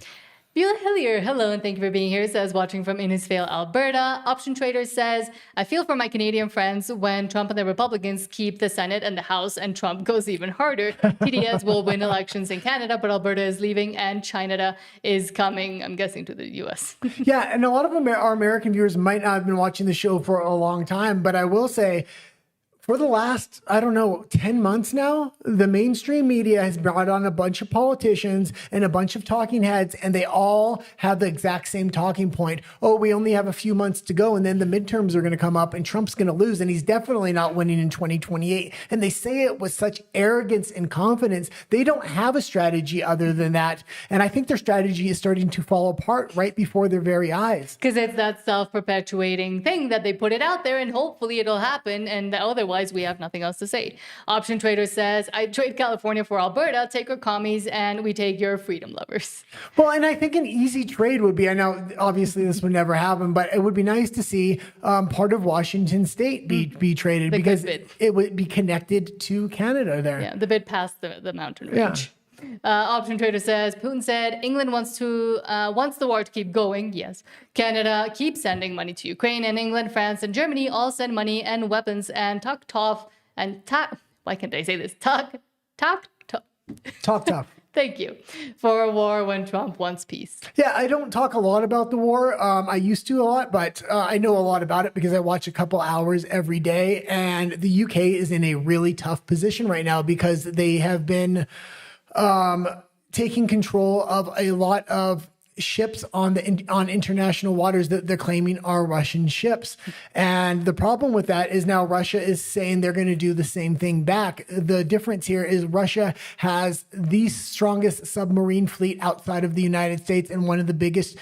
Beulah Hillier, hello, and thank you for being here, says watching from Innisfail, Alberta. Option Trader says, I feel for my Canadian friends when Trump and the Republicans keep the Senate and the House and Trump goes even harder. TDS will win elections in Canada, but Alberta is leaving and China is coming, I'm guessing, to the U.S. Yeah, and a lot of our American viewers might not have been watching the show for a long time, but I will say, for the last, 10 months now, the mainstream media has brought on a bunch of politicians and a bunch of talking heads, and they all have the exact same talking point. Oh, we only have a few months to go, and then the midterms are going to come up, and Trump's going to lose, and he's definitely not winning in 2028. And they say it with such arrogance and confidence. They don't have a strategy other than that. And I think their strategy is starting to fall apart right before their very eyes. Because it's that self-perpetuating thing that they put it out there, and hopefully it'll happen, and otherwise we have nothing else to say. Option Trader says, I trade California for Alberta, take your commies, and we take your freedom lovers. Well, and I think an easy trade would be, I know obviously this would never happen, but it would be nice to see part of Washington State be traded because it would be connected to Canada there. Yeah, the bit past the mountain range. Yeah. Option Trader says, Putin said England wants the war to keep going. Yes. Canada keeps sending money to Ukraine, and England, France, and Germany all send money and weapons and talk tough. Why can't I say this? Talk tough. Thank you. For a war when Trump wants peace. Yeah, I don't talk a lot about the war. I used to a lot, but I know a lot about it because I watch a couple hours every day. And the UK is in a really tough position right now because they have been taking control of a lot of ships on international waters that they're claiming are Russian ships. And the problem with that is now Russia is saying they're going to do the same thing back. The difference here is Russia has the strongest submarine fleet outside of the United States and one of the biggest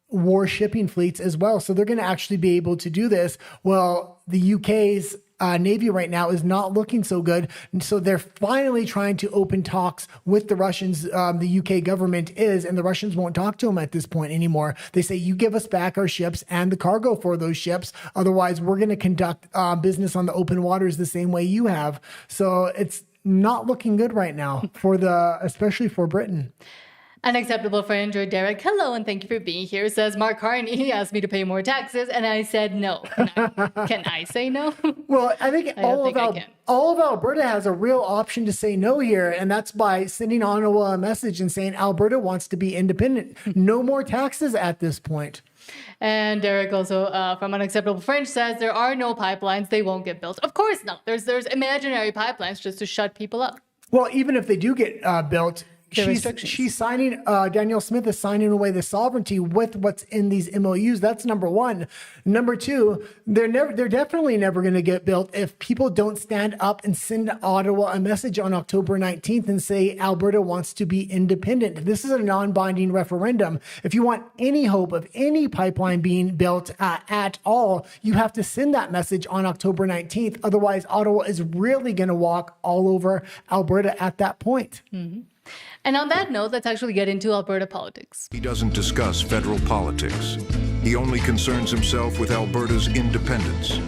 war shipping fleets as well. So they're going to actually be able to do this. Well, the UK's Navy right now is not looking so good. And so they're finally trying to open talks with the Russians. The UK government is, and the Russians won't talk to them at this point anymore. They say, you give us back our ships and the cargo for those ships. Otherwise, we're going to conduct business on the open waters the same way you have. So it's not looking good right now especially for Britain. Unacceptable friend, Joy Derek, hello, and thank you for being here, says Mark Carney. He asked me to pay more taxes, and I said no. Can I say no? Well, I think all of Alberta has a real option to say no here, and that's by sending Ottawa a message and saying Alberta wants to be independent. No more taxes at this point. And Derek also from Unacceptable French says there are no pipelines. They won't get built. Of course not. There's imaginary pipelines just to shut people up. Well, even if they do get built, she's signing, Danielle Smith is signing away the sovereignty with what's in these MOUs. That's number one. Number two, they're definitely never going to get built if people don't stand up and send Ottawa a message on October 19th and say Alberta wants to be independent. This is a non-binding referendum. If you want any hope of any pipeline being built at all, you have to send that message on October 19th. Otherwise, Ottawa is really going to walk all over Alberta at that point. Mm-hmm. And on that note, let's actually get into Alberta politics. He doesn't discuss federal politics. He only concerns himself with Alberta's independence.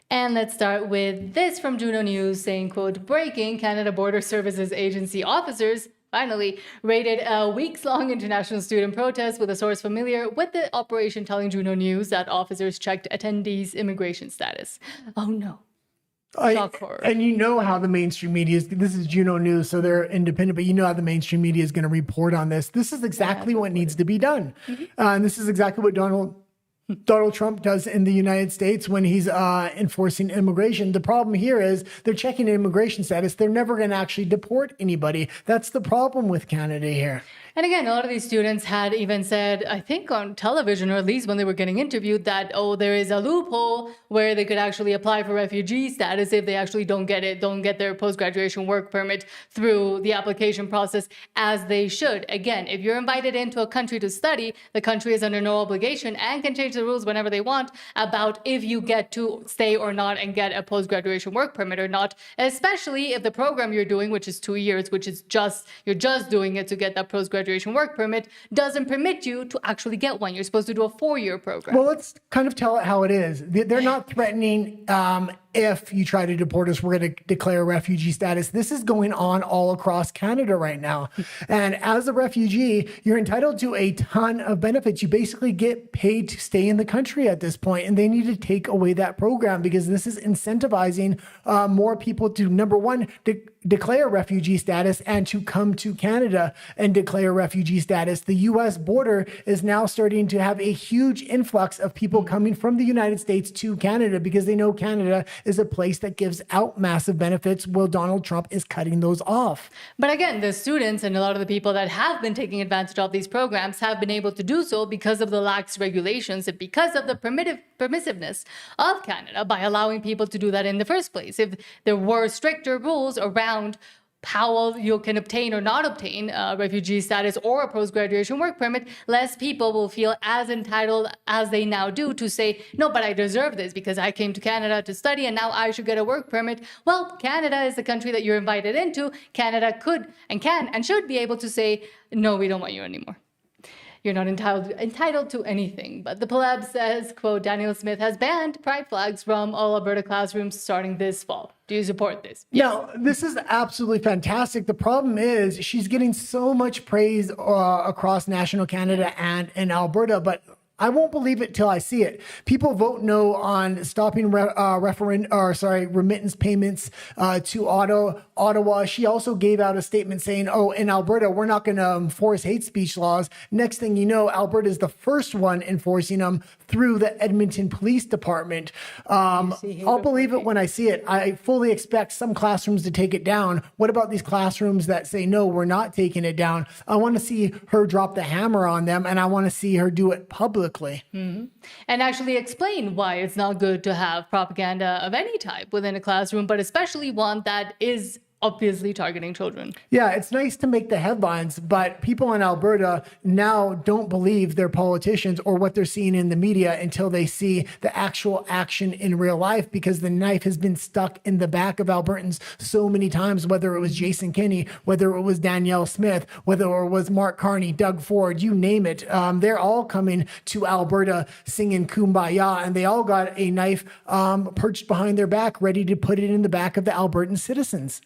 And let's start with this from Juno News saying, quote, breaking, Canada Border Services Agency officers finally raided a weeks-long international student protest with a source familiar with the operation telling Juno News that officers checked attendees' immigration status. Oh no. And you know how the mainstream media is, this is Juno News, so they're independent, but you know how the mainstream media is going to report on this. This is exactly what needs to be done. Mm-hmm. And this is exactly what Donald Trump does in the United States when he's enforcing immigration. The problem here is they're checking immigration status. They're never going to actually deport anybody. That's the problem with Canada here. And again, a lot of these students had even said, I think on television, or at least when they were getting interviewed, that, oh, there is a loophole where they could actually apply for refugee status if they actually don't get their post-graduation work permit through the application process as they should. Again, if you're invited into a country to study, the country is under no obligation and can change the rules whenever they want about if you get to stay or not and get a post-graduation work permit or not, especially if the program you're doing, which is 2 years, which is you're just doing it to get that post-graduation work permit, doesn't permit you to actually get one. You're supposed to do a 4-year program. Well, let's kind of tell it how it is. They're not threatening if you try to deport us, we're going to declare refugee status. This is going on all across Canada right now. And as a refugee, you're entitled to a ton of benefits. You basically get paid to stay in the country at this point, and they need to take away that program because this is incentivizing more people to, number one, declare refugee status and to come to Canada and declare refugee status. The U.S. border is now starting to have a huge influx of people coming from the United States to Canada because they know Canada is a place that gives out massive benefits while Donald Trump is cutting those off. But again, the students and a lot of the people that have been taking advantage of these programs have been able to do so because of the lax regulations and because of the permissiveness of Canada by allowing people to do that in the first place. If there were stricter rules around how you can obtain or not obtain refugee status or a post-graduation work permit, less people will feel as entitled as they now do to say, no, but I deserve this because I came to Canada to study and now I should get a work permit. Well, Canada is the country that you're invited into. Canada could and can and should be able to say, no, we don't want you anymore. You're not entitled to anything. But the pleb says, quote, Danielle Smith has banned pride flags from all Alberta classrooms starting this fall. Do you support this? Yes. No, this is absolutely fantastic. The problem is she's getting so much praise across national Canada and in Alberta, but I won't believe it till I see it. People vote no on stopping remittance payments to Ottawa. She also gave out a statement saying, oh, in Alberta, we're not going to enforce hate speech laws. Next thing you know, Alberta is the first one enforcing them through the Edmonton Police Department. I'll believe it when I see it. I fully expect some classrooms to take it down. What about these classrooms that say, no, we're not taking it down? I want to see her drop the hammer on them, and I want to see her do it publicly. Mm-hmm. And actually explain why it's not good to have propaganda of any type within a classroom, but especially one that is obviously targeting children. Yeah, it's nice to make the headlines, but people in Alberta now don't believe their politicians or what they're seeing in the media until they see the actual action in real life, because the knife has been stuck in the back of Albertans so many times, whether it was Jason Kenney, whether it was Danielle Smith, whether it was Mark Carney, Doug Ford, you name it. They're all coming to Alberta singing Kumbaya, and they all got a knife perched behind their back, ready to put it in the back of the Albertan citizens.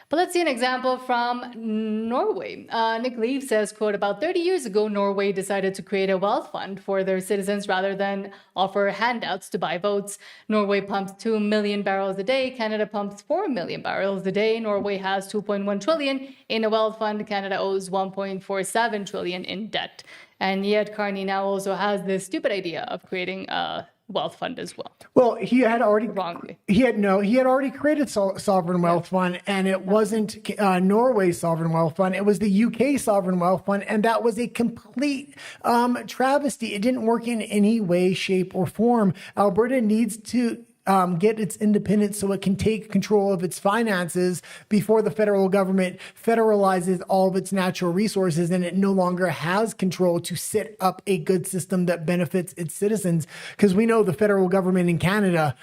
But let's see an example from Norway. Nick Leave says, quote, about 30 years ago, Norway decided to create a wealth fund for their citizens rather than offer handouts to buy votes. Norway pumps 2 million barrels a day. Canada pumps 4 million barrels a day. Norway has 2.1 trillion in a wealth fund. Canada owes 1.47 trillion in debt. And yet Carney now also has this stupid idea of creating a wealth fund as well. Well, he had already created sovereign wealth fund, and it wasn't Norway's sovereign wealth fund. It was the UK sovereign wealth fund, and that was a complete travesty. It didn't work in any way, shape, or form. Alberta needs to get its independence so it can take control of its finances before the federal government federalizes all of its natural resources and it no longer has control to set up a good system that benefits its citizens. Because we know the federal government in Canada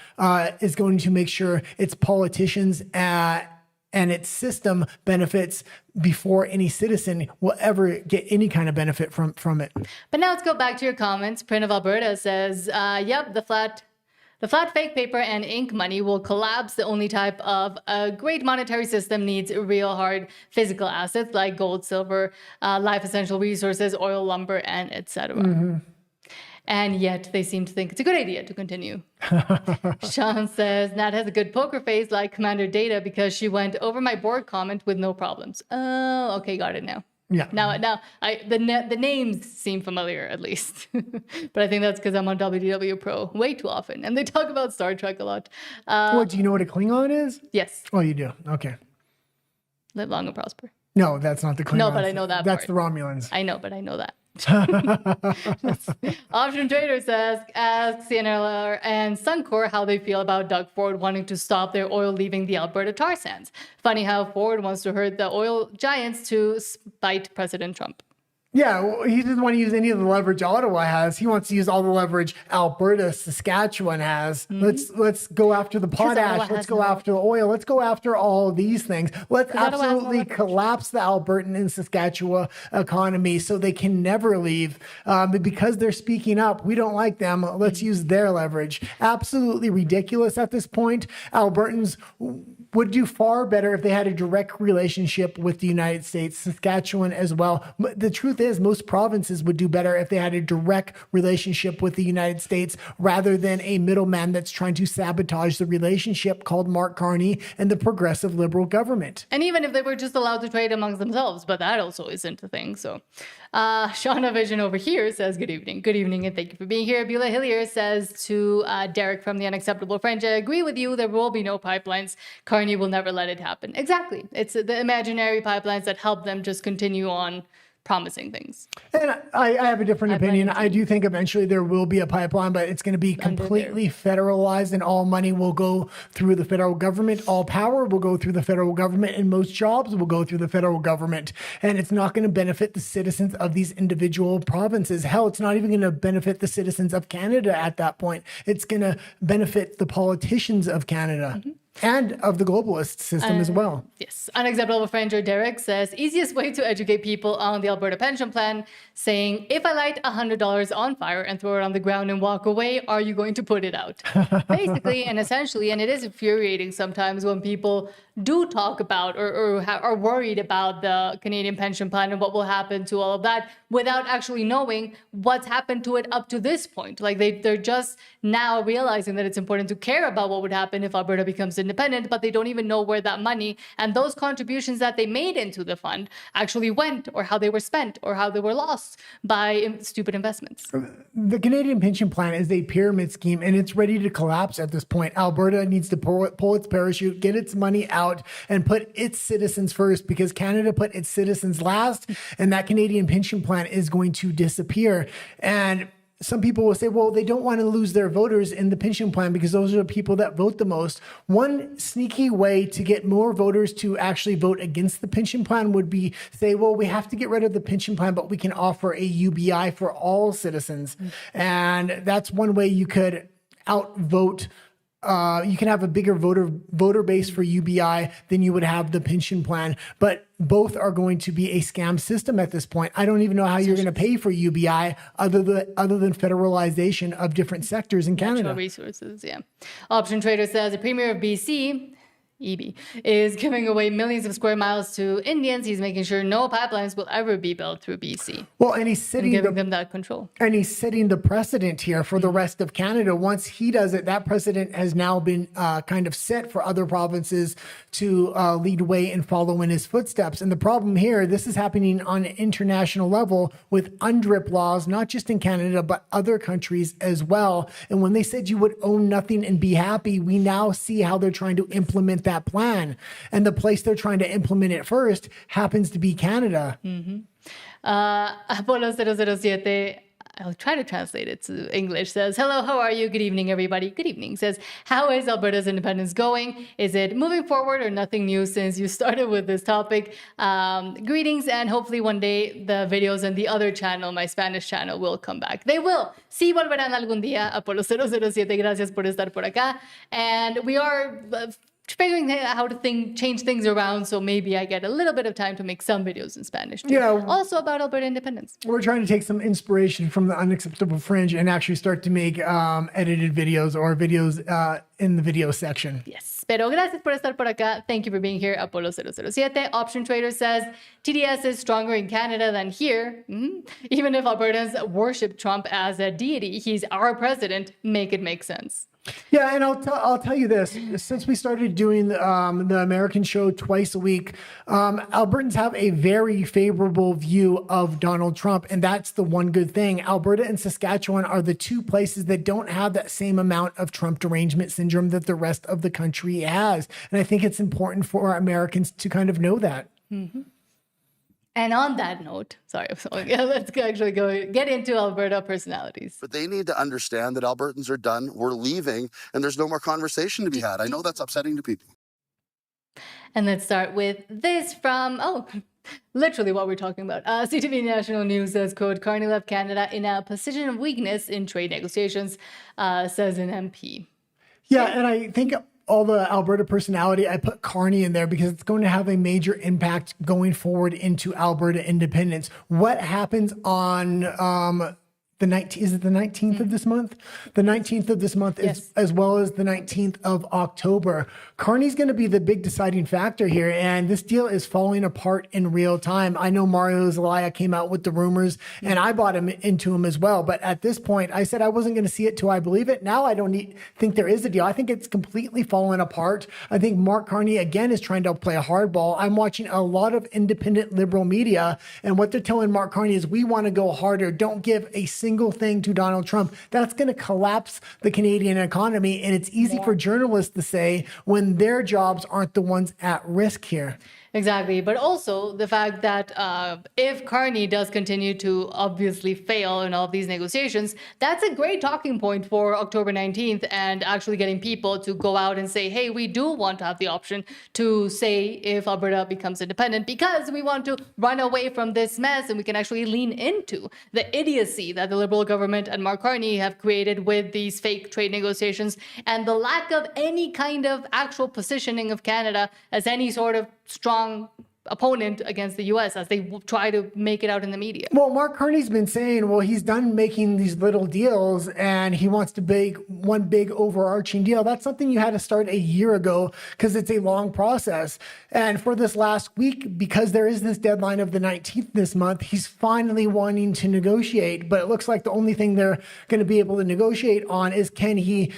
is going to make sure its politicians and its system benefits before any citizen will ever get any kind of benefit from it. But now let's go back to your comments. Print of Alberta says, yep, the flat fake paper and ink money will collapse. The only type of a great monetary system needs real hard physical assets like gold, silver, life essential resources, oil, lumber, and etc. Mm-hmm. And yet they seem to think it's a good idea to continue. Sean says, Nat has a good poker face like Commander Data because she went over my board comment with no problems. Oh, okay, got it now. Yeah. Now, the names seem familiar at least, but I think that's because I'm on WDW Pro way too often, and they talk about Star Trek a lot. Do you know what a Klingon is? Yes. Oh, you do. Okay. Live long and prosper. No, that's not the Klingons. No, but I know that That's part. the Romulans. I know, but I know that. Option Trader says, ask CNLR and Suncor how they feel about Doug Ford wanting to stop their oil leaving the Alberta tar sands. Funny how Ford wants to hurt the oil giants to spite President Trump. Yeah, well, he doesn't want to use any of the leverage Ottawa has. He wants to use all the leverage Alberta, Saskatchewan has. Let's go after the potash. Let's go after the oil. Let's go after all these things. Let's absolutely collapse the Albertan and Saskatchewan economy so they can never leave. But because they're speaking up, we don't like them. Let's use their leverage. Absolutely ridiculous at this point. Albertans would do far better if they had a direct relationship with the United States, Saskatchewan as well. But the truth is, most provinces would do better if they had a direct relationship with the United States rather than a middleman that's trying to sabotage the relationship called Mark Carney and the progressive Liberal government. And even if they were just allowed to trade amongst themselves, but that also isn't a thing. So Shauna Vision over here says, good evening. Good evening, and thank you for being here. Beulah Hillier says to Derek from the Unacceptable Fringe, I agree with you. There will be no pipelines. Carney will never let it happen. Exactly. It's the imaginary pipelines that help them just continue on promising things. And I have a different opinion. I do think eventually there will be a pipeline, but it's going to be completely federalized and all money will go through the federal government. All power will go through the federal government and most jobs will go through the federal government. And it's not going to benefit the citizens of these individual provinces. Hell, it's not even going to benefit the citizens of Canada at that point. It's going to benefit the politicians of Canada. And of the globalist system as well. Yes. Unacceptable Friend Derek says, easiest way to educate people on the Alberta pension plan, saying, if I light $100 on fire and throw it on the ground and walk away, are you going to put it out? Basically and essentially, and it is infuriating sometimes when people do talk about or are worried about the Canadian pension plan and what will happen to all of that without actually knowing what's happened to it up to this point. Like they're just now realizing that it's important to care about what would happen if Alberta becomes independent, but they don't even know where that money and those contributions that they made into the fund actually went, or how they were spent, or how they were lost by stupid investments. The Canadian pension plan is a pyramid scheme and it's ready to collapse at this point. Alberta needs to pull its parachute, get its money out, and put its citizens first, because Canada put its citizens last, and that Canadian pension plan is going to disappear. And some people will say, well, they don't want to lose their voters in the pension plan because those are the people that vote the most. One sneaky way to get more voters to actually vote against the pension plan would be say, well, we have to get rid of the pension plan, but we can offer a UBI for all citizens. And that's one way you could outvote. You can have a bigger voter base for UBI than you would have the pension plan, but both are going to be a scam system at this point. I don't even know how you're going to pay for UBI other than federalization of different sectors in Canada. Natural resources, yeah. Option Trader says the Premier of BC, EB, is giving away millions of square miles to Indians. He's making sure no pipelines will ever be built through BC. Well, and he's giving them that control. And he's setting the precedent here for the rest of Canada. Once he does it, that precedent has now been kind of set for other provinces to lead way and follow in his footsteps. And the problem here, this is happening on an international level with UNDRIP laws, not just in Canada, but other countries as well. And when they said you would own nothing and be happy, we now see how they're trying to implement that plan. And the place they're trying to implement it first happens to be Canada. Apollo 007, I'll try to translate it to English, says, hello, how are you? Good evening, everybody. Good evening. Says, how is Alberta's independence going? Is it moving forward or nothing new since you started with this topic? Greetings, and hopefully one day the videos on the other channel, my Spanish channel, will come back. They will. Sí volverán algún día. Apollo 007, gracias por estar por acá. And we are figuring out how to change things around, so maybe I get a little bit of time to make some videos in Spanish too. Yeah. Also about Alberta independence. We're trying to take some inspiration from the Unacceptable Fringe and actually start to make edited videos or videos in the video section. Yes. Pero gracias por estar por acá. Thank you for being here, Apollo 007. Option Trader says, TDS is stronger in Canada than here. Even if Albertans worship Trump as a deity, he's our president. Make it make sense. Yeah, and I'll tell you this. Since we started doing the American show twice a week, Albertans have a very favorable view of Donald Trump, and that's the one good thing. Alberta and Saskatchewan are the two places that don't have that same amount of Trump derangement syndrome that the rest of the country has. And I think it's important for Americans to kind of know that. And on that note, let's actually get into Alberta personalities. But they need to understand that Albertans are done. We're leaving, and there's no more conversation to be had. I know that's upsetting to people. And let's start with this from, literally what we're talking about. CTV National News says, quote, Carney left Canada in a position of weakness in trade negotiations, says an MP. Yeah, and I think all the Alberta personality, I put Carney in there because it's going to have a major impact going forward into Alberta independence. What happens on the 19th, is it the 19th of this month? The 19th of this month, is, as well as the 19th of October. Carney's going to be the big deciding factor here, and this deal is falling apart in real time. I know Mario Zelaya came out with the rumors, and I bought into him as well. But at this point, I said I wasn't going to see it till I believe it. Now I don't think there is a deal. I think it's completely fallen apart. I think Mark Carney, again, is trying to play a hardball. I'm watching a lot of independent liberal media, and what they're telling Mark Carney is we want to go harder. Don't give a single thing to Donald Trump. That's going to collapse the Canadian economy. And it's easy for journalists to say when their jobs aren't the ones at risk here. Exactly. But also the fact that if Carney does continue to obviously fail in all of these negotiations, that's a great talking point for October 19th and actually getting people to go out and say, hey, we do want to have the option to say if Alberta becomes independent because we want to run away from this mess and we can actually lean into the idiocy that the Liberal government and Mark Carney have created with these fake trade negotiations and the lack of any kind of actual positioning of Canada as any sort of strong opponent against the U.S. as they try to make it out in the media. Well, Mark Carney's been saying, well, he's done making these little deals and he wants to make one big overarching deal. That's something you had to start a year ago because it's a long process. And for this last week, because there is this deadline of the 19th this month, he's finally wanting to negotiate. But it looks like the only thing they're going to be able to negotiate on is can he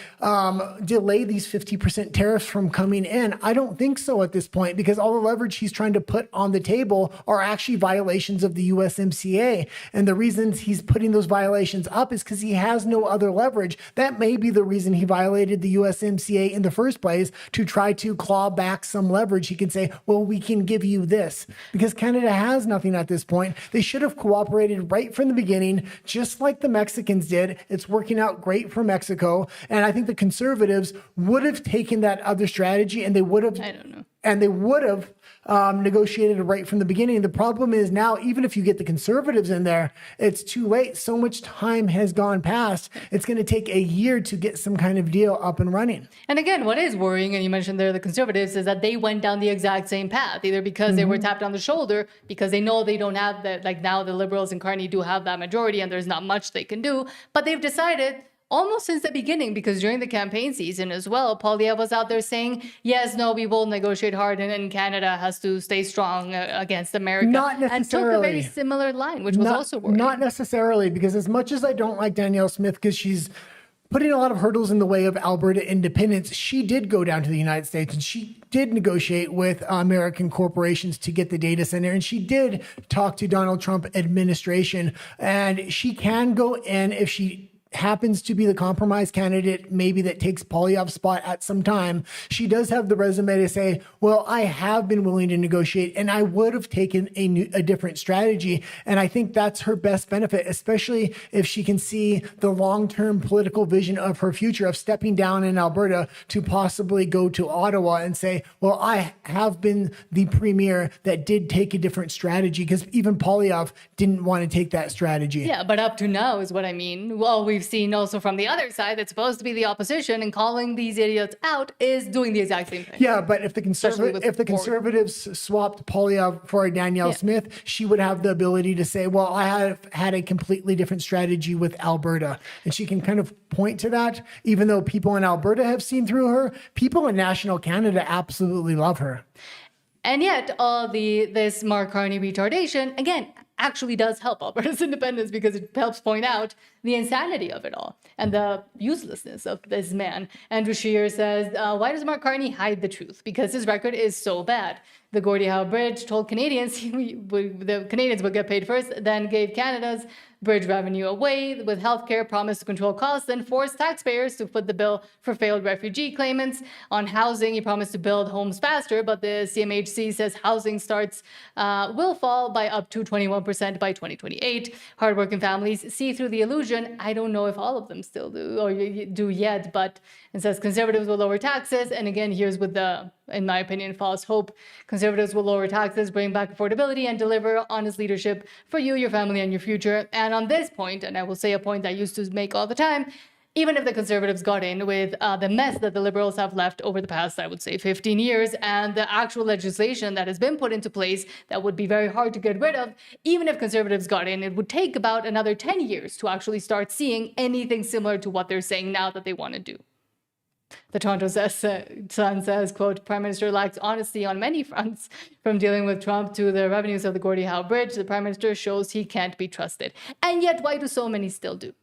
delay these 50% tariffs from coming in? I don't think so at this point because all the leverage he's trying to put on the table are actually violations of the USMCA. And the reasons he's putting those violations up is because he has no other leverage. That may be the reason he violated the USMCA in the first place, to try to claw back some leverage. He can say, well, we can give you this, because Canada has nothing at this point. They should have cooperated right from the beginning, just like the Mexicans did. It's working out great for Mexico. And I think the Conservatives would have taken that other strategy and they would have, I don't know. And they would have negotiated right from the beginning. The problem is now, even if you get the Conservatives in there, it's too late. So much time has gone past. It's going to take a year to get some kind of deal up and running. And again, what is worrying, and you mentioned there the Conservatives, is that they went down the exact same path, either because they were tapped on the shoulder, because they know they don't have that, like now the Liberals and Carney do have that majority and there's not much they can do, but they've decided almost since the beginning, because during the campaign season as well, Poilievre was out there saying, yes, no, we will negotiate hard and Canada has to stay strong against America. Not necessarily. And took a very similar line, which was also worrying. Not necessarily, because as much as I don't like Danielle Smith, because she's putting a lot of hurdles in the way of Alberta independence, she did go down to the United States and she did negotiate with American corporations to get the data center. And she did talk to Donald Trump administration, and she can go in if she happens to be the compromise candidate, maybe that takes Poilievre's spot at some time. She does have the resume to say, well, I have been willing to negotiate and I would have taken a different strategy. And I think that's her best benefit, especially if she can see the long-term political vision of her future of stepping down in Alberta to possibly go to Ottawa and say, well, I have been the premier that did take a different strategy, because even Poilievre didn't want to take that strategy. Yeah, but up to now is what I mean. Well, we've seen also from the other side that's supposed to be the opposition and calling these idiots out is doing the exact same thing. Yeah, but if the Conservatives swapped Poilievre for a Danielle Smith, she would have the ability to say, well, I have had a completely different strategy with Alberta. And she can kind of point to that, even though people in Alberta have seen through her. People in national Canada absolutely love her. And yet, this Mark Carney retardation, again, actually does help Alberta's independence, because it helps point out the insanity of it all and the uselessness of this man. Andrew Scheer says, why does Mark Carney hide the truth? Because his record is so bad. The Gordie Howe Bridge told Canadians the Canadians would get paid first, then gave Canada's bridge revenue away with healthcare, promise to control costs, and force taxpayers to foot the bill for failed refugee claimants. On housing, he promised to build homes faster, but the CMHC says housing starts will fall by up to 21% by 2028. Hardworking families see through the illusion. I don't know if all of them still do or do yet, but it says conservatives will lower taxes. And again, here's with the, in my opinion, false hope. Conservatives will lower taxes, bring back affordability, and deliver honest leadership for you, your family, and your future. And on this point, and I will say a point I used to make all the time, even if the conservatives got in with the mess that the liberals have left over the past, I would say, 15 years, and the actual legislation that has been put into place that would be very hard to get rid of, even if conservatives got in, it would take about another 10 years to actually start seeing anything similar to what they're saying now that they want to do. The Toronto Sun says, quote, Prime Minister lacks honesty on many fronts, from dealing with Trump to the revenues of the Gordie Howe Bridge. The Prime Minister shows he can't be trusted. And yet, why do so many still do?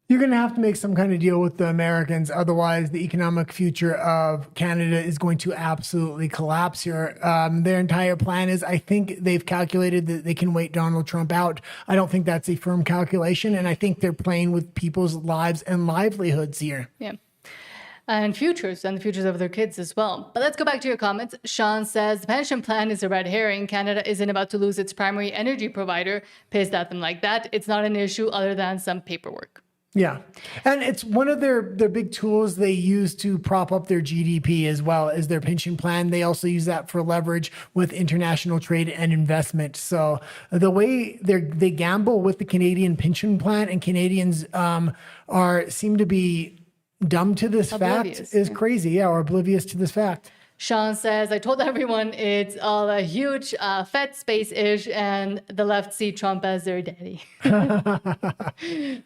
You're going to have to make some kind of deal with the Americans. Otherwise, the economic future of Canada is going to absolutely collapse here. Their entire plan is, I think they've calculated that they can wait Donald Trump out. I don't think that's a firm calculation. And I think they're playing with people's lives and livelihoods here. Yeah. And futures, and the futures of their kids as well. But let's go back to your comments. Sean says, the pension plan is a red herring. Canada isn't about to lose its primary energy provider. Pissed at them like that. It's not an issue other than some paperwork. Yeah. And it's one of their big tools they use to prop up their GDP as well as their pension plan. They also use that for leverage with international trade and investment. So the way they gamble with the Canadian pension plan, and Canadians seem to be dumb to this fact is crazy. Yeah, or oblivious to this fact. Sean says, I told everyone it's all a huge fat space-ish, and the left see Trump as their daddy. Yeah.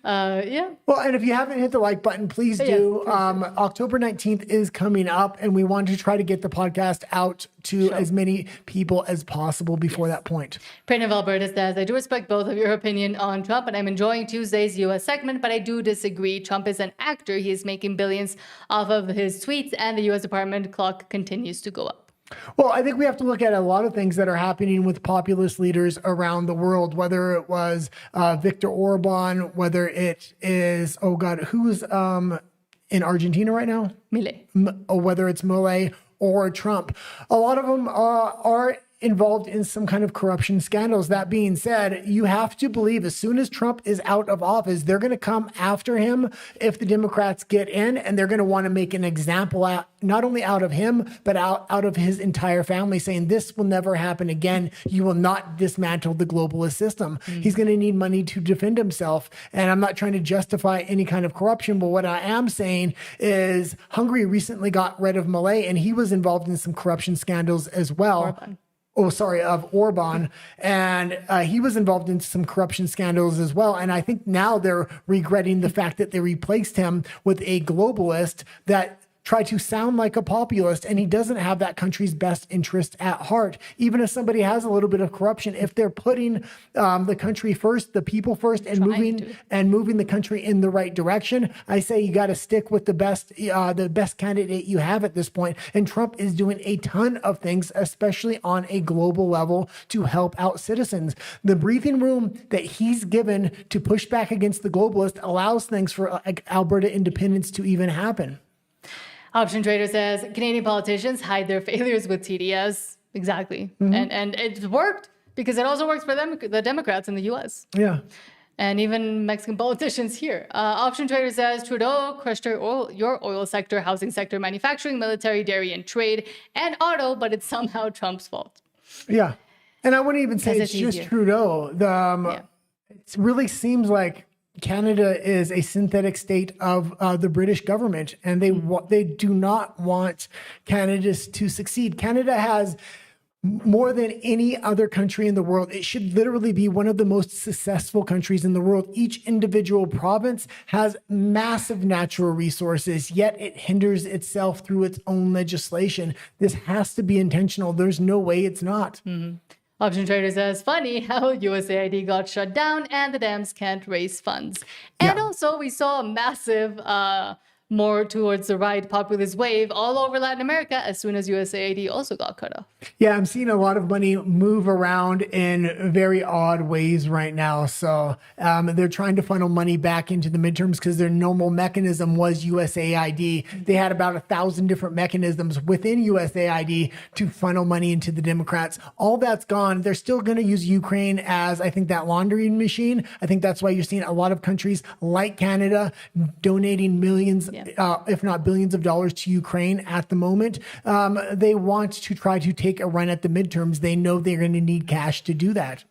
Well, and if you haven't hit the like button, please do. October 19th is coming up, and we want to try to get the podcast out to as many people as possible before that point. Print of Alberta says, I do respect both of your opinion on Trump, and I'm enjoying Tuesday's U.S. segment, but I do disagree. Trump is an actor. He is making billions off of his tweets, and the U.S. Department clock continues to go up. Well, I think we have to look at a lot of things that are happening with populist leaders around the world, whether it was Viktor Orban, whether it is, who's in Argentina right now? Milei. Or whether it's Milei or Trump. A lot of them are involved in some kind of corruption scandals. That being said, you have to believe as soon as Trump is out of office, they're going to come after him if the Democrats get in, and they're going to want to make an example not only out of him, but out of his entire family, saying this will never happen again. You will not dismantle the globalist system. He's going to need money to defend himself. And I'm not trying to justify any kind of corruption, but what I am saying is Hungary recently got rid of Milei, and he was involved in some corruption scandals as well. Of Orban. And he was involved in some corruption scandals as well. And I think now they're regretting the fact that they replaced him with a globalist that tried to sound like a populist, and he doesn't have that country's best interest at heart. Even if somebody has a little bit of corruption, if they're putting the country first, the people first, and moving the country in the right direction, I say you got to stick with the best candidate you have at this point. And Trump is doing a ton of things, especially on a global level, to help out citizens. The breathing room that he's given to push back against the globalist allows things for Alberta independence to even happen. Option Trader says, Canadian politicians hide their failures with TDS. Exactly. And it worked because it also works for them, the Democrats in the U.S. Yeah. And even Mexican politicians here. Option Trader says, Trudeau crushed your oil sector, housing sector, manufacturing, military, dairy, and trade, and auto, but it's somehow Trump's fault. Yeah. And I wouldn't even say it's just Trudeau. It really seems like Canada is a synthetic state of the British government, and they do not want Canada to succeed. Canada has more than any other country in the world. It should literally be one of the most successful countries in the world. Each individual province has massive natural resources, yet it hinders itself through its own legislation. This has to be intentional. There's no way it's not. Option Trader says, funny how USAID got shut down and the Dems can't raise funds. And also we saw a massive more towards the right populist wave all over Latin America as soon as USAID also got cut off. Yeah, I'm seeing a lot of money move around in very odd ways right now. So they're trying to funnel money back into the midterms because their normal mechanism was USAID. They had about 1,000 different mechanisms within USAID to funnel money into the Democrats. All that's gone. They're still going to use Ukraine as, I think, that laundering machine. I think that's why you're seeing a lot of countries like Canada donating millions, if not billions of dollars to Ukraine at the moment. They want to try to take a run at the midterms. They know they're going to need cash to do that.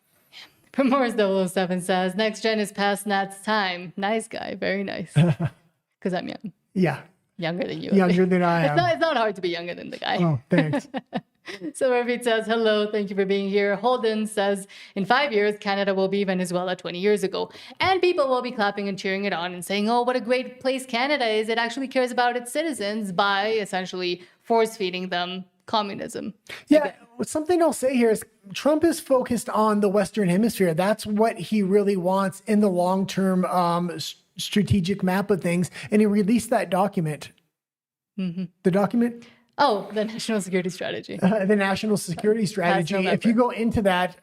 Primors 007 says, next gen is past Nat's time. Nice guy. Very nice. Because I'm young. Yeah. Younger than you. Younger than I am. It's not hard to be younger than the guy. Oh, thanks. So Ravid says, hello, thank you for being here. Holden says, in 5 years, Canada will be Venezuela 20 years ago. And people will be clapping and cheering it on and saying, oh, what a great place Canada is. It actually cares about its citizens by essentially force-feeding them communism. Yeah, something I'll say here is Trump is focused on the Western Hemisphere. That's what he really wants in the long-term strategic map of things. And he released that document. Mm-hmm. The document? Oh, the National Security Strategy. The National Security Strategy. If you go into that,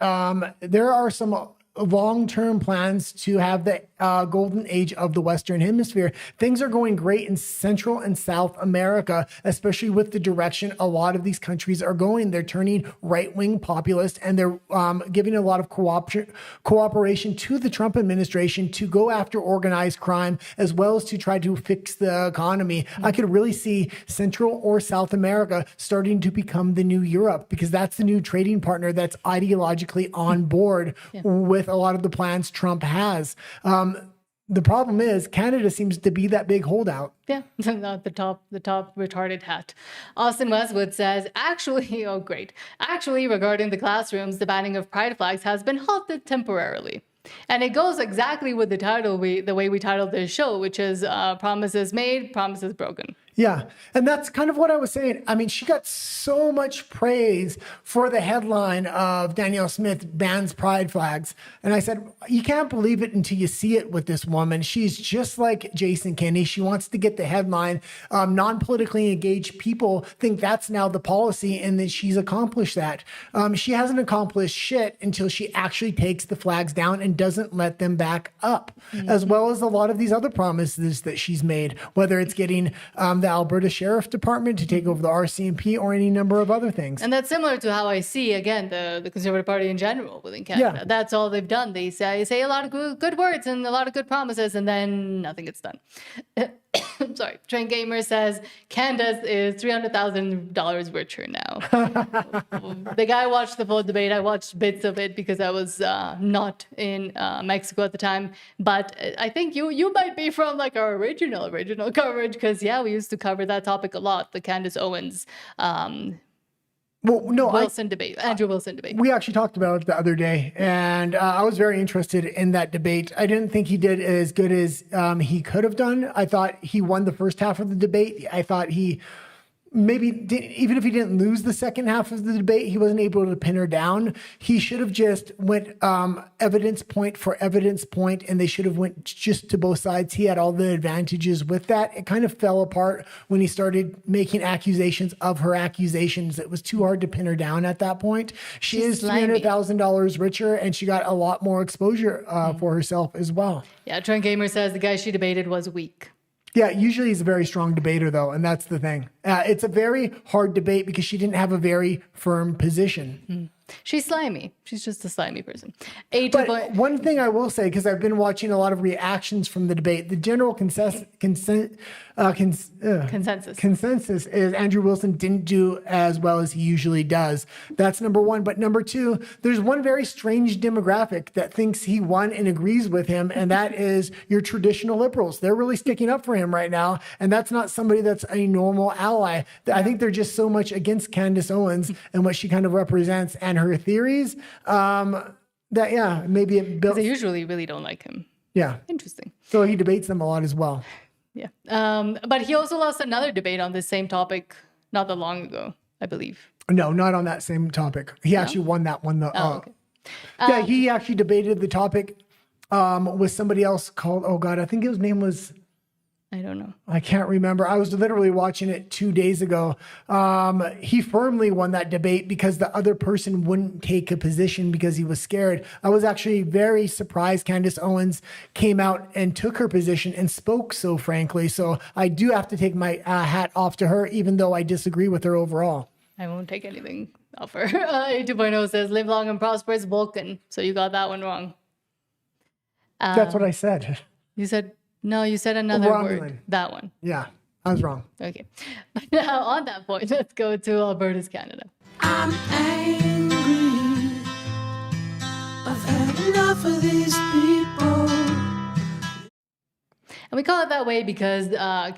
there are some long-term plans to have the golden age of the Western Hemisphere. Things are going great in Central and South America, especially with the direction a lot of these countries are going. They're turning right-wing populist, and they're giving a lot of cooperation to the Trump administration to go after organized crime, as well as to try to fix the economy. I could really see Central or South America starting to become the new Europe, because that's the new trading partner that's ideologically on board with a lot of the plans Trump has. The problem is Canada seems to be that big holdout. Yeah, not the top retarded hat. Austin Westwood says, actually, oh great. Actually, regarding the classrooms, the banning of pride flags has been halted temporarily. And it goes exactly with the title, the way we titled this show, which is Promises Made, Promises Broken. Yeah, and that's kind of what I was saying. I mean, she got so much praise for the headline of Danielle Smith bans pride flags. And I said, you can't believe it until you see it with this woman. She's just like Jason Kenney. She wants to get the headline. Non-politically engaged people think that's now the policy and that she's accomplished that. She hasn't accomplished shit until she actually takes the flags down and doesn't let them back up, as well as a lot of these other promises that she's made, whether it's getting the Alberta Sheriff Department to take over the RCMP or any number of other things. And that's similar to how I see, again, the Conservative Party in general within Canada. Yeah. That's all they've done. They say a lot of good words and a lot of good promises, and then nothing gets done. I'm sorry. Trent Gamer says Candace is $300,000 richer now. The guy watched the full debate. I watched bits of it because I was not in Mexico at the time. But I think you might be from like our original coverage, because we used to cover that topic a lot. The Candace Owens Wilson debate, Andrew Wilson debate. We actually talked about it the other day, and I was very interested in that debate. I didn't think he did as good as he could have done. I thought he won the first half of the debate. I thought he even if he didn't lose the second half of the debate, he wasn't able to pin her down. He should have just went evidence point for evidence point, and they should have went just to both sides. He had all the advantages with that. It kind of fell apart when he started making accusations of her accusations. It was too hard to pin her down at that point. She's $300,000 richer, and she got a lot more exposure for herself as well. Yeah, Trent Gamer says the guy she debated was weak. Yeah, usually he's a very strong debater, though, and that's the thing. It's a very hard debate because she didn't have a very firm position. She's slimy. She's just a slimy person. But one thing I will say, because I've been watching a lot of reactions from the debate, the general consensus is Andrew Wilson didn't do as well as he usually does. That's number one. But number two, there's one very strange demographic that thinks he won and agrees with him, and that is your traditional liberals. They're really sticking up for him right now, and that's not somebody that's a normal ally. I think they're just so much against Candace Owens and what she kind of represents and her theories that maybe it built. They usually really don't like him. Yeah, interesting. So he debates them a lot as well. Yeah, but he also lost another debate on this same topic not that long ago, I believe. No, not on that same topic. He actually won that one. Okay. He actually debated the topic with somebody else called, I think his name was I don't know. I can't remember. I was literally watching it 2 days ago. He firmly won that debate because the other person wouldn't take a position because he was scared. I was actually very surprised Candace Owens came out and took her position and spoke so frankly. So I do have to take my hat off to her, even though I disagree with her overall. I won't take anything off her. 2.0 says, live long and prosperous Vulcan. So you got that one wrong. That's what I said. You said, no, you said another Romulan. word. That one. Yeah, I was wrong. Okay. But now on that point, let's go to Alberta's Canada. I'm angry. I've had enough of these people. And we call it that way because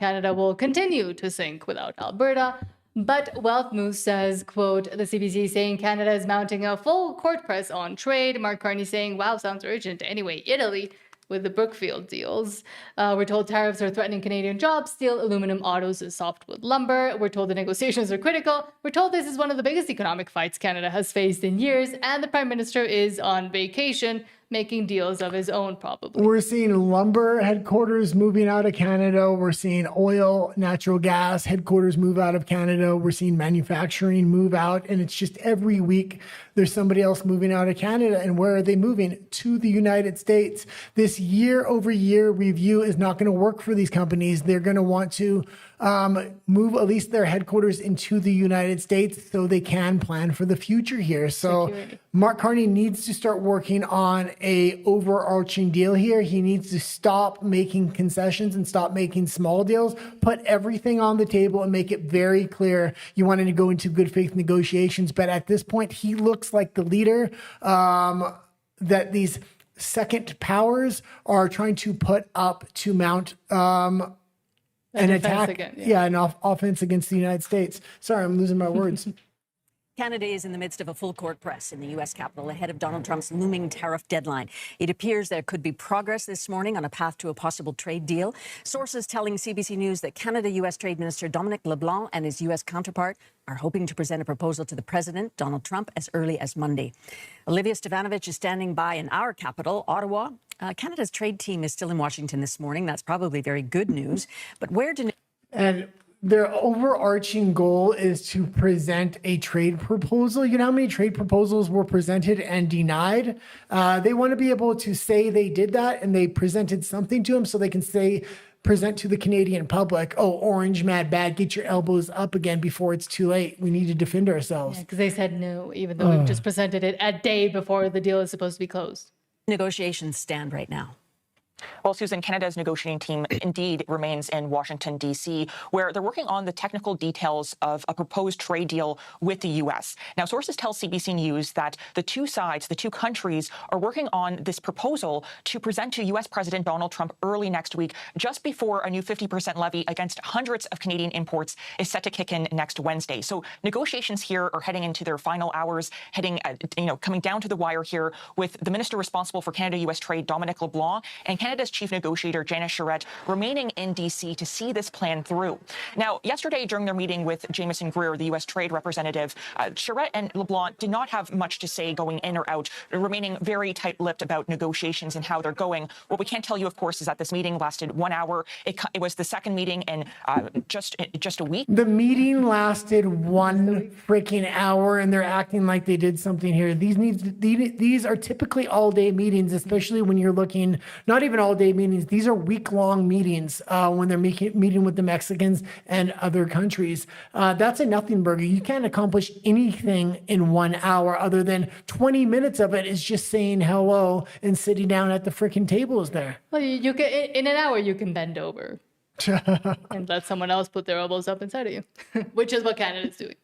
Canada will continue to sink without Alberta. But Wealth Moose says, quote, the CBC saying Canada is mounting a full court press on trade. Mark Carney saying, wow, sounds urgent. Anyway, Italy with the Brookfield deals. We're told tariffs are threatening Canadian jobs, steel, aluminum, autos, and softwood lumber. We're told the negotiations are critical. We're told this is one of the biggest economic fights Canada has faced in years, and the Prime Minister is on vacation, making deals of his own, probably. We're seeing lumber headquarters moving out of Canada. We're seeing oil, natural gas headquarters move out of Canada. We're seeing manufacturing move out. And it's just every week there's somebody else moving out of Canada. And where are they moving? To the United States. This year-over-year review is not going to work for these companies. They're going to want to move at least their headquarters into the United States so they can plan for the future here. So Security. Mark Carney needs to start working on a overarching deal here. He needs to stop making concessions and stop making small deals, put everything on the table and make it very clear you wanted to go into good faith negotiations. But at this point, he looks like the leader that these second powers are trying to put up to mount an attack, an offense against the United States. Sorry, I'm losing my words. Canada is in the midst of a full court press in the U.S. Capitol ahead of Donald Trump's looming tariff deadline. It appears there could be progress this morning on a path to a possible trade deal. Sources telling CBC News that Canada-U.S. Trade Minister Dominic LeBlanc and his U.S. counterpart are hoping to present a proposal to the President, Donald Trump, as early as Monday. Olivia Stevanovich is standing by in our capital, Ottawa. Canada's trade team is still in Washington this morning. That's probably very good news. But where do... And their overarching goal is to present a trade proposal. You know how many trade proposals were presented and denied? They want to be able to say they did that and they presented something to them so they can present to the Canadian public, oh, orange, mad, bad, get your elbows up again before it's too late. We need to defend ourselves. Yeah, because they said no, even though we just presented it a day before the deal is supposed to be closed. Negotiations stand right now? Well, Susan, Canada's negotiating team indeed remains in Washington, D.C., where they're working on the technical details of a proposed trade deal with the U.S. Now, sources tell CBC News that the two sides, the two countries, are working on this proposal to present to U.S. President Donald Trump early next week, just before a new 50% levy against hundreds of Canadian imports is set to kick in next Wednesday. So negotiations here are heading into their final hours, coming down to the wire here with the minister responsible for Canada-U.S. trade, Dominic LeBlanc, and Canada's chief negotiator, Janice Charette, remaining in D.C. to see this plan through. Now, yesterday, during their meeting with Jameson Greer, the U.S. trade representative, Charette and LeBlanc did not have much to say going in or out, remaining very tight-lipped about negotiations and how they're going. What we can't tell you, of course, is that this meeting lasted 1 hour. It was the second meeting in just a week. The meeting lasted 1 freaking hour, and they're acting like they did something here. These are typically all-day meetings, especially when you're looking, not even all-day meetings. These are week-long meetings when they're meeting with the Mexicans and other countries. That's a nothing burger. You can't accomplish anything in 1 hour other than 20 minutes of it is just saying hello and sitting down at the freaking tables there. Well, you can, in an hour, you can bend over and let someone else put their elbows up inside of you, which is what Canada's doing.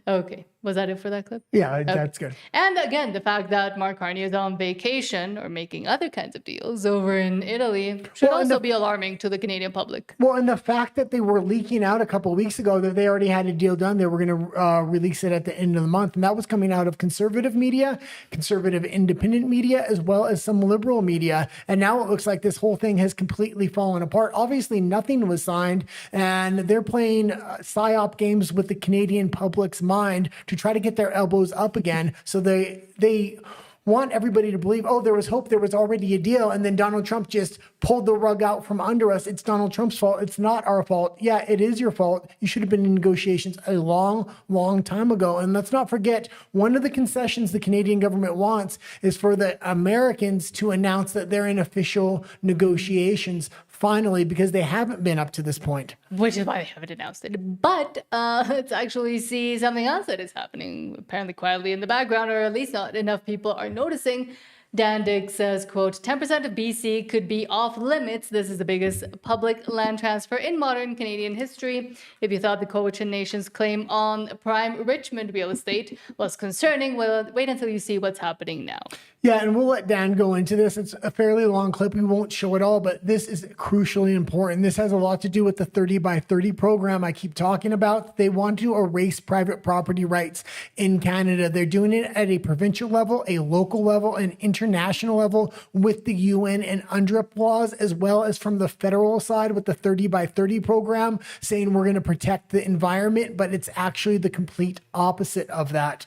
Okay. Was that it for that clip? Yeah, okay. That's good. And again, the fact that Mark Carney is on vacation or making other kinds of deals over in Italy should also be alarming to the Canadian public. Well, and the fact that they were leaking out a couple of weeks ago that they already had a deal done, they were going to release it at the end of the month. And that was coming out of conservative media, conservative independent media, as well as some liberal media. And now it looks like this whole thing has completely fallen apart. Obviously, nothing was signed, and they're playing PSYOP games with the Canadian public's mind to try to get their elbows up again so they want everybody to believe, oh, there was hope, there was already a deal, and then Donald Trump just pulled the rug out from under us. It's Donald Trump's fault. It's not our fault. Yeah, it is your fault. You should have been in negotiations a long, long time ago. And let's not forget, one of the concessions the Canadian government wants is for the Americans to announce that they're in official negotiations finally, because they haven't been up to this point. Which is why they haven't announced it. But let's actually see something else that is happening, apparently quietly in the background, or at least not enough people are noticing. Dan Dick says, quote, 10% of BC could be off limits. This is the biggest public land transfer in modern Canadian history. If you thought the coalition nation's claim on prime Richmond real estate was concerning, well, wait until you see what's happening now. Yeah, and we'll let Dan go into this. It's a fairly long clip. We won't show it all, but this is crucially important. This has a lot to do with the 30 by 30 program I keep talking about. They want to erase private property rights in Canada. They're doing it at a provincial level, a local level, an international level with the UN and UNDRIP laws, as well as from the federal side with the 30 by 30 program, saying we're going to protect the environment, but it's actually the complete opposite of that.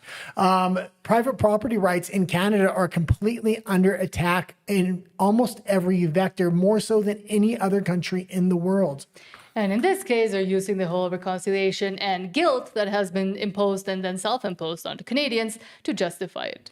Private property rights in Canada are completely under attack in almost every vector, more so than any other country in the world. And in this case, they're using the whole reconciliation and guilt that has been imposed and then self-imposed onto Canadians to justify it.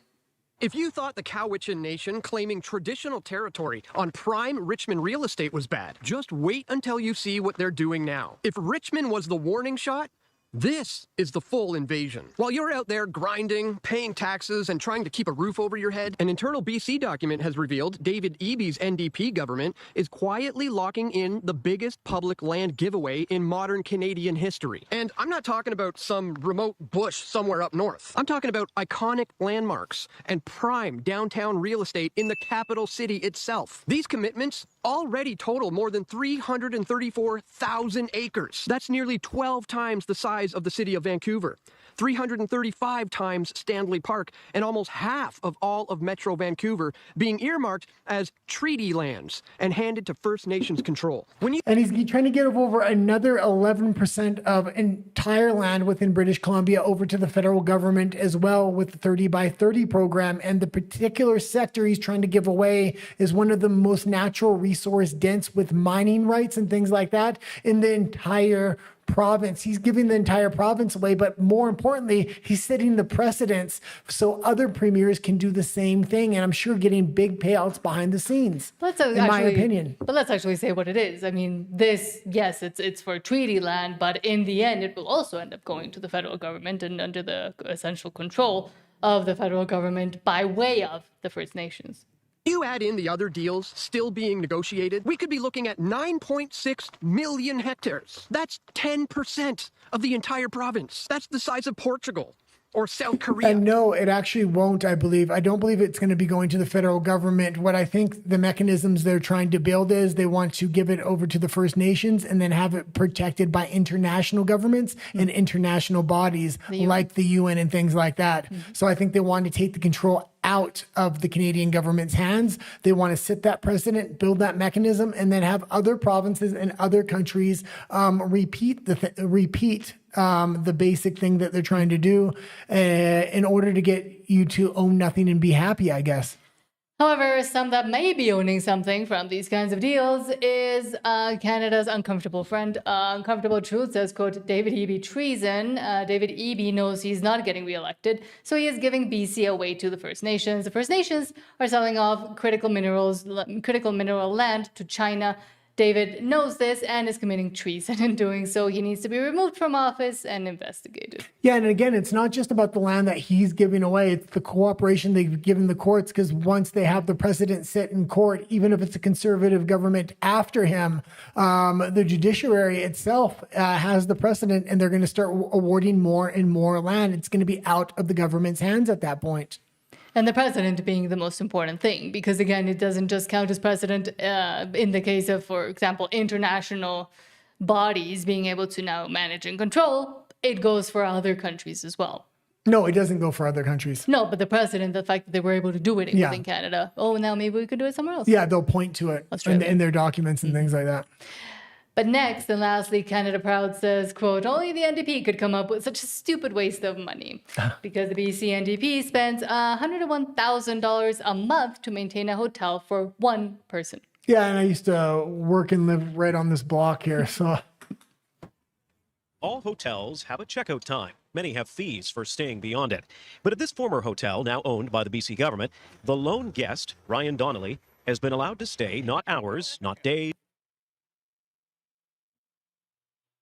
If you thought the Cowichan Nation claiming traditional territory on prime Richmond real estate was bad, just wait until you see what they're doing now. If Richmond was the warning shot, this is the full invasion. While you're out there grinding, paying taxes, and trying to keep a roof over your head, an internal BC document has revealed David Eby's NDP government is quietly locking in the biggest public land giveaway in modern Canadian history. And I'm not talking about some remote bush somewhere up north. I'm talking about iconic landmarks and prime downtown real estate in the capital city itself. These commitments already total more than 334,000 acres. That's nearly 12 times the size of the city of Vancouver, 335 times Stanley Park, and almost half of all of Metro Vancouver being earmarked as treaty lands and handed to First Nations control. And he's trying to give over another 11% of entire land within British Columbia over to the federal government as well with the 30 by 30 program. And the particular sector he's trying to give away is one of the most natural resource dense with mining rights and things like that in the entire province. He's giving the entire province away, but more importantly, he's setting the precedents so other premiers can do the same thing, and I'm sure getting big payouts behind the scenes, in my opinion. But let's actually say what it is. I mean, this, yes, it's for treaty land, but in the end, it will also end up going to the federal government and under the essential control of the federal government by way of the First Nations. You add in the other deals still being negotiated, we could be looking at 9.6 million hectares. That's 10% of the entire province. That's the size of Portugal or South Korea. And no, it actually won't, I believe. I don't believe it's going to be going to the federal government. What I think the mechanisms they're trying to build is they want to give it over to the First Nations and then have it protected by international governments and international bodies like the UN and things like that. So I think they want to take the control out of the Canadian government's hands. They want to set that precedent, build that mechanism, and then have other provinces and other countries repeat the basic thing that they're trying to do in order to get you to own nothing and be happy, I guess. However, some that may be owning something from these kinds of deals is Canada's uncomfortable friend. Uncomfortable Truth says, quote, David Eby treason. David Eby knows he's not getting reelected, so he is giving BC away to the First Nations. The First Nations are selling off critical mineral land to China. David knows this and is committing treason in doing so. He needs to be removed from office and investigated. Yeah, and again, it's not just about the land that he's giving away. It's the cooperation they've given the courts, because once they have the precedent set in court, even if it's a conservative government after him, the judiciary itself has the precedent, and they're going to start awarding more and more land. It's going to be out of the government's hands at that point. And the precedent being the most important thing, because again, it doesn't just count as precedent in the case of, for example, international bodies being able to now manage and control. It goes for other countries as well. No, it doesn't go for other countries. No, but the precedent, the fact that they were able to do it within Canada. Oh, now maybe we could do it somewhere else. Yeah, they'll point to it in their documents and things like that. But next and lastly, Canada Proud says, quote, only the NDP could come up with such a stupid waste of money because the BC NDP spends $101,000 a month to maintain a hotel for one person. Yeah, and I used to work and live right on this block here, so... All hotels have a checkout time. Many have fees for staying beyond it. But at this former hotel, now owned by the BC government, the lone guest, Ryan Donnelly, has been allowed to stay not hours, not days.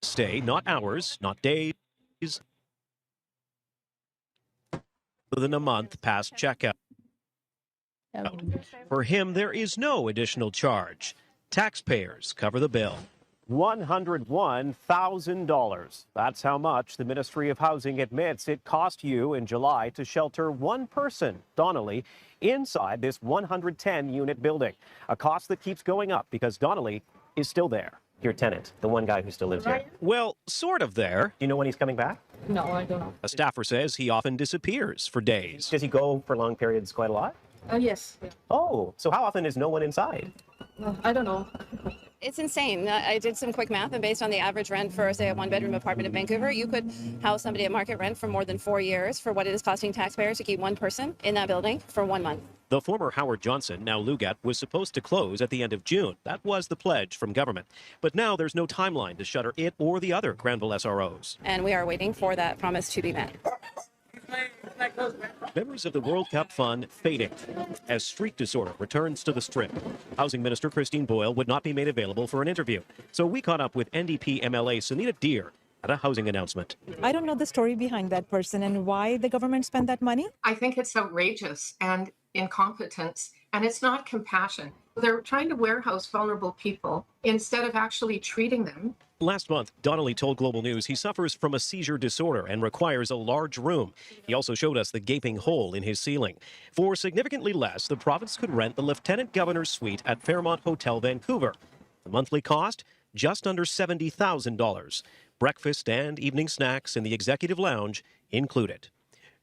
Stay not hours, not days. Within a month past checkout. For him, there is no additional charge. Taxpayers cover the bill. $101,000. That's how much the Ministry of Housing admits it cost you in July to shelter one person, Donnelly, inside this 110-unit building. A cost that keeps going up because Donnelly is still there. Your tenant, the one guy who still lives here. Well, sort of there. Do you know when he's coming back? No, I don't know. A staffer says he often disappears for days. Does he go for long periods quite a lot? Yes. Oh, so how often is no one inside? I don't know. It's insane. I did some quick math, and based on the average rent for, say, a one-bedroom apartment in Vancouver, you could house somebody at market rent for more than 4 years for what it is costing taxpayers to keep one person in that building for 1 month. The former Howard Johnson, now Lugat, was supposed to close at the end of June. That was the pledge from government. But now there's no timeline to shutter it or the other Granville SROs. And we are waiting for that promise to be met. Members of the World Cup Fund fading as street disorder returns to the Strip. Housing Minister Christine Boyle would not be made available for an interview. So we caught up with NDP MLA Sunita Deer at a housing announcement. I don't know the story behind that person and why the government spent that money. I think it's outrageous and incompetence, and it's not compassion. They're trying to warehouse vulnerable people instead of actually treating them. Last month, Donnelly told Global News he suffers from a seizure disorder and requires a large room. He also showed us the gaping hole in his ceiling. For significantly less, the province could rent the Lieutenant Governor's suite at Fairmont Hotel, Vancouver. The monthly cost, just under $70,000. Breakfast and evening snacks in the executive lounge included.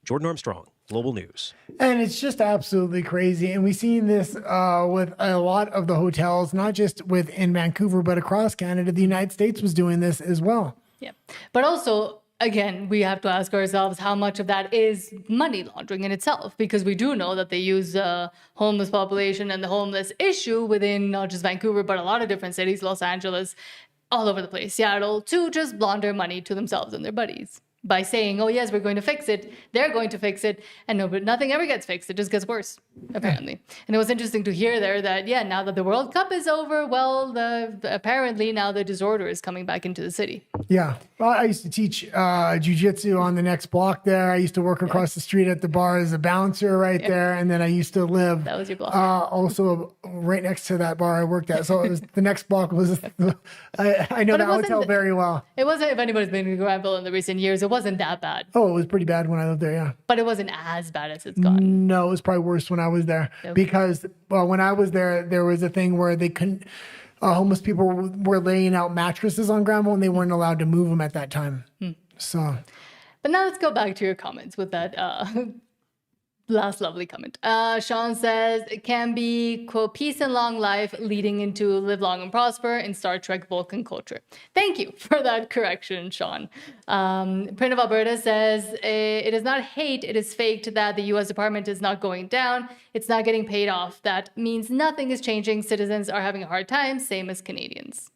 Jordan Armstrong, Global News. And it's just absolutely crazy. And we've seen this with a lot of the hotels, not just within Vancouver, but across Canada. The United States was doing this as well. Yeah. But also, again, we have to ask ourselves how much of that is money laundering in itself, because we do know that they use homeless population and the homeless issue within not just Vancouver, but a lot of different cities, Los Angeles, all over the place, Seattle, to just launder money to themselves and their buddies. By saying, oh, yes, we're going to fix it. They're going to fix it. And no, but nothing ever gets fixed. It just gets worse, apparently. And it was interesting to hear there that, yeah, now that the World Cup is over, well, apparently now the disorder is coming back into the city. Yeah. Well, I used to teach jiu-jitsu on the next block there. I used to work across the street at the bar as a bouncer right there. And then I used to live that was your block. Also right next to that bar I worked at. So it was, the next block was, I know that hotel very well. It wasn't, if anybody's been to Granville in the recent years, it wasn't that bad. Oh, it was pretty bad when I lived there, yeah. But it wasn't as bad as it's gotten. No, it was probably worse when I was there. Okay. Because, well, when I was there, there was a thing where they couldn't, homeless people were laying out mattresses on Granville and they weren't allowed to move them at that time. So. But now let's go back to your comments with that last lovely comment. Sean says, it can be, quote, peace and long life leading into live long and prosper in Star Trek Vulcan culture. Thank you for that correction, Sean. Print of Alberta says, it is not hate, it is faked that the U.S. Department is not going down. It's not getting paid off. That means nothing is changing. Citizens are having a hard time, same as Canadians.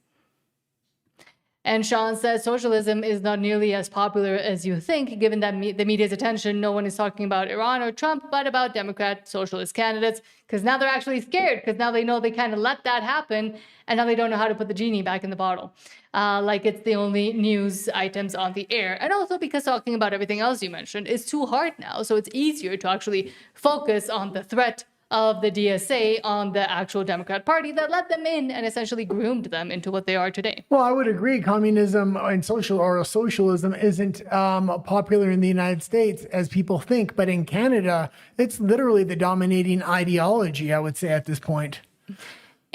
And Sean says socialism is not nearly as popular as you think, given that the media's attention. No one is talking about Iran or Trump, but about Democrat socialist candidates, because now they're actually scared, because now they know they kind of let that happen, and now they don't know how to put the genie back in the bottle. Like it's the only news items on the air. And also because talking about everything else you mentioned is too hard now, so it's easier to actually focus on the threat of the DSA on the actual Democrat Party that let them in and essentially groomed them into what they are today. Well, I would agree. Communism and socialism isn't popular in the United States as people think, but in Canada, it's literally the dominating ideology, I would say, at this point.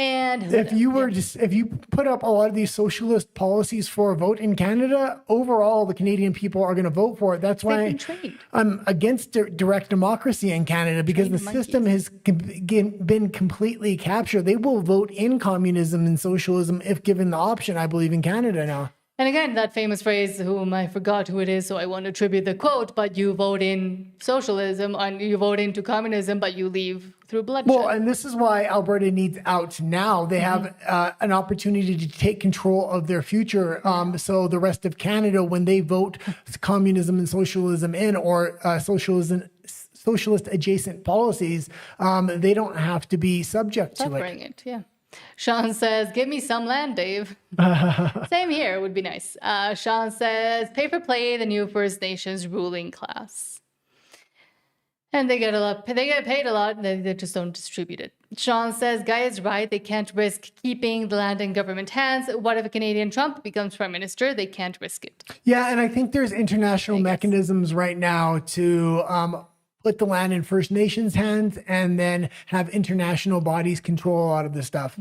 And if you put up a lot of these socialist policies for a vote in Canada, overall the Canadian people are going to vote for it. That's why I'm against direct democracy in Canada, because the system has been completely captured. They will vote in communism and socialism if given the option, I believe, in Canada now. And again, that famous phrase, whom I forgot who it is, so I won't attribute the quote, but you vote in socialism and you vote into communism, but you leave through bloodshed. Well, and this is why Alberta needs out now. They have an opportunity to take control of their future. So the rest of Canada, when they vote communism and socialism in, or socialist adjacent policies, they don't have to be subject to it. Yeah. Sean says, give me some land, Dave. Same here, would be nice. Sean says, pay for play, the new First Nations ruling class. And they get paid a lot, they just don't distribute it. Sean says, Guy is right, they can't risk keeping the land in government hands. What if a Canadian Trump becomes prime minister? They can't risk it. Yeah, and I think there's international mechanisms right now to put the land in First Nations hands and then have international bodies control a lot of this stuff.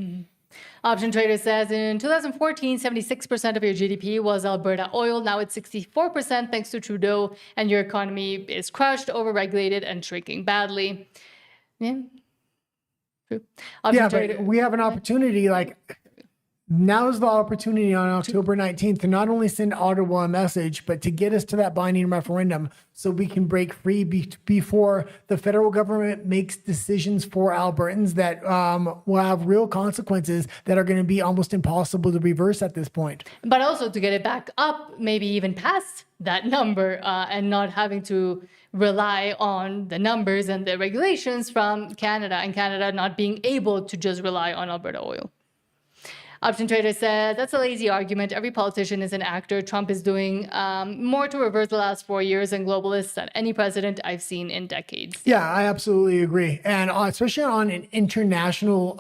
Option Trader says in 2014, 76% of your GDP was Alberta oil. Now it's 64% thanks to Trudeau, and your economy is crushed, overregulated, and shrinking badly. Yeah, true. But we have an opportunity, now is the opportunity on October 19th to not only send Ottawa a message, but to get us to that binding referendum so we can break free before the federal government makes decisions for Albertans that will have real consequences that are going to be almost impossible to reverse at this point. But also to get it back up, maybe even past that number, and not having to rely on the numbers and the regulations from Canada, and Canada not being able to just rely on Alberta oil. Option Trader says, that's a lazy argument. Every politician is an actor. Trump is doing more to reverse the last 4 years than globalists than any president I've seen in decades. Yeah, I absolutely agree. And especially on an international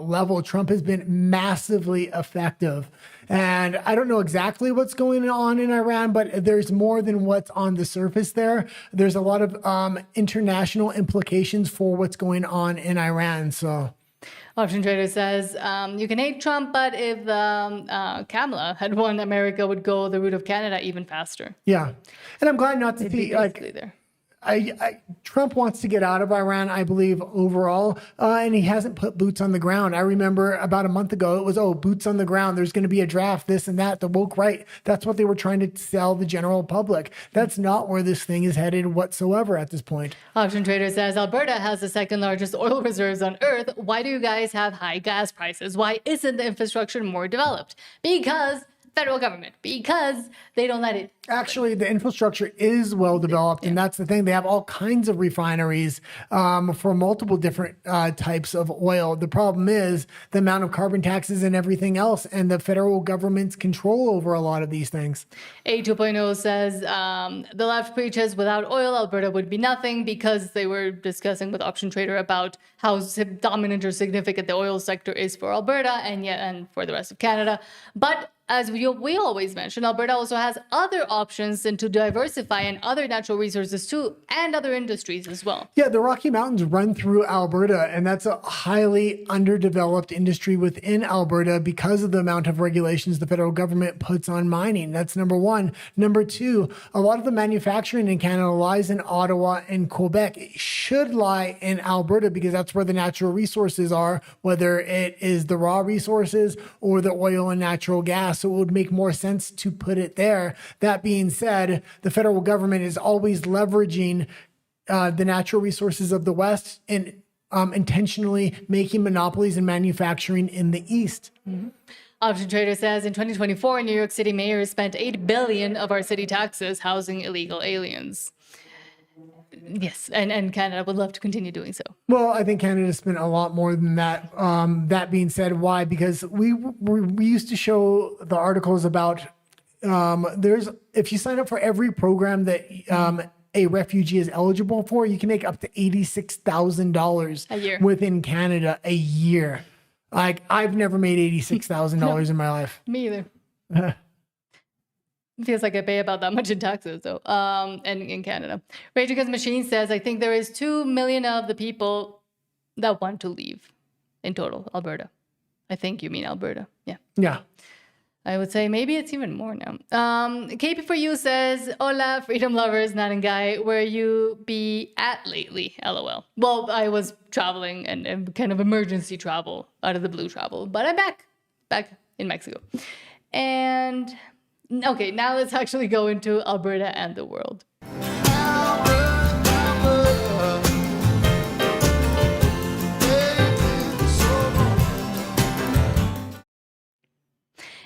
level, Trump has been massively effective. And I don't know exactly what's going on in Iran, but there's more than what's on the surface there. There's a lot of international implications for what's going on in Iran. So... Option Trader says, you can hate Trump, but if Kamala had won, America would go the route of Canada even faster. Yeah. And I'm glad not to see, Trump wants to get out of Iran, I believe, overall, and he hasn't put boots on the ground. I remember about a month ago, it was, boots on the ground. There's going to be a draft, this and that, the woke right. That's what they were trying to sell the general public. That's not where this thing is headed whatsoever at this point. Option Trader says, Alberta has the second largest oil reserves on Earth. Why do you guys have high gas prices? Why isn't the infrastructure more developed? Because federal government, because they don't let it. Actually, the infrastructure is well developed, and that's the thing. They have all kinds of refineries for multiple different types of oil. The problem is the amount of carbon taxes and everything else, and the federal government's control over a lot of these things. A2.0 says the left preaches without oil, Alberta would be nothing, because they were discussing with Option Trader about how dominant or significant the oil sector is for Alberta and for the rest of Canada. But as we always mention, Alberta also has other options and to diversify in other natural resources too, and other industries as well. Yeah, the Rocky Mountains run through Alberta, and that's a highly underdeveloped industry within Alberta because of the amount of regulations the federal government puts on mining. That's number one. Number two, a lot of the manufacturing in Canada lies in Ottawa and Quebec. It should lie in Alberta because that's where the natural resources are, whether it is the raw resources or the oil and natural gas. So it would make more sense to put it there. That being said, the federal government is always leveraging the natural resources of the West and intentionally making monopolies in manufacturing in the East. Mm-hmm. Option Trader says in 2024, New York City mayors spent $8 billion of our city taxes housing illegal aliens. Yes, and Canada would love to continue doing so. Well, I think Canada spent a lot more than that. That being said, why? Because we used to show the articles about if you sign up for every program that a refugee is eligible for, you can make up to $86,000 a year within Canada a year. Like, I've never made $86,000 in my life. Me either. Feels like I pay about that much in taxes, though, and in Canada. Rage Against Machine says, I think there is 2 million of the people that want to leave in total, Alberta. I think you mean Alberta. Yeah. Yeah. I would say maybe it's even more now. KP4U says, Hola, freedom lovers, Nat and Guy. Where you be at lately? LOL. Well, I was traveling and kind of emergency travel, out of the blue travel, but I'm back in Mexico. And okay, now let's actually go into Alberta and the world.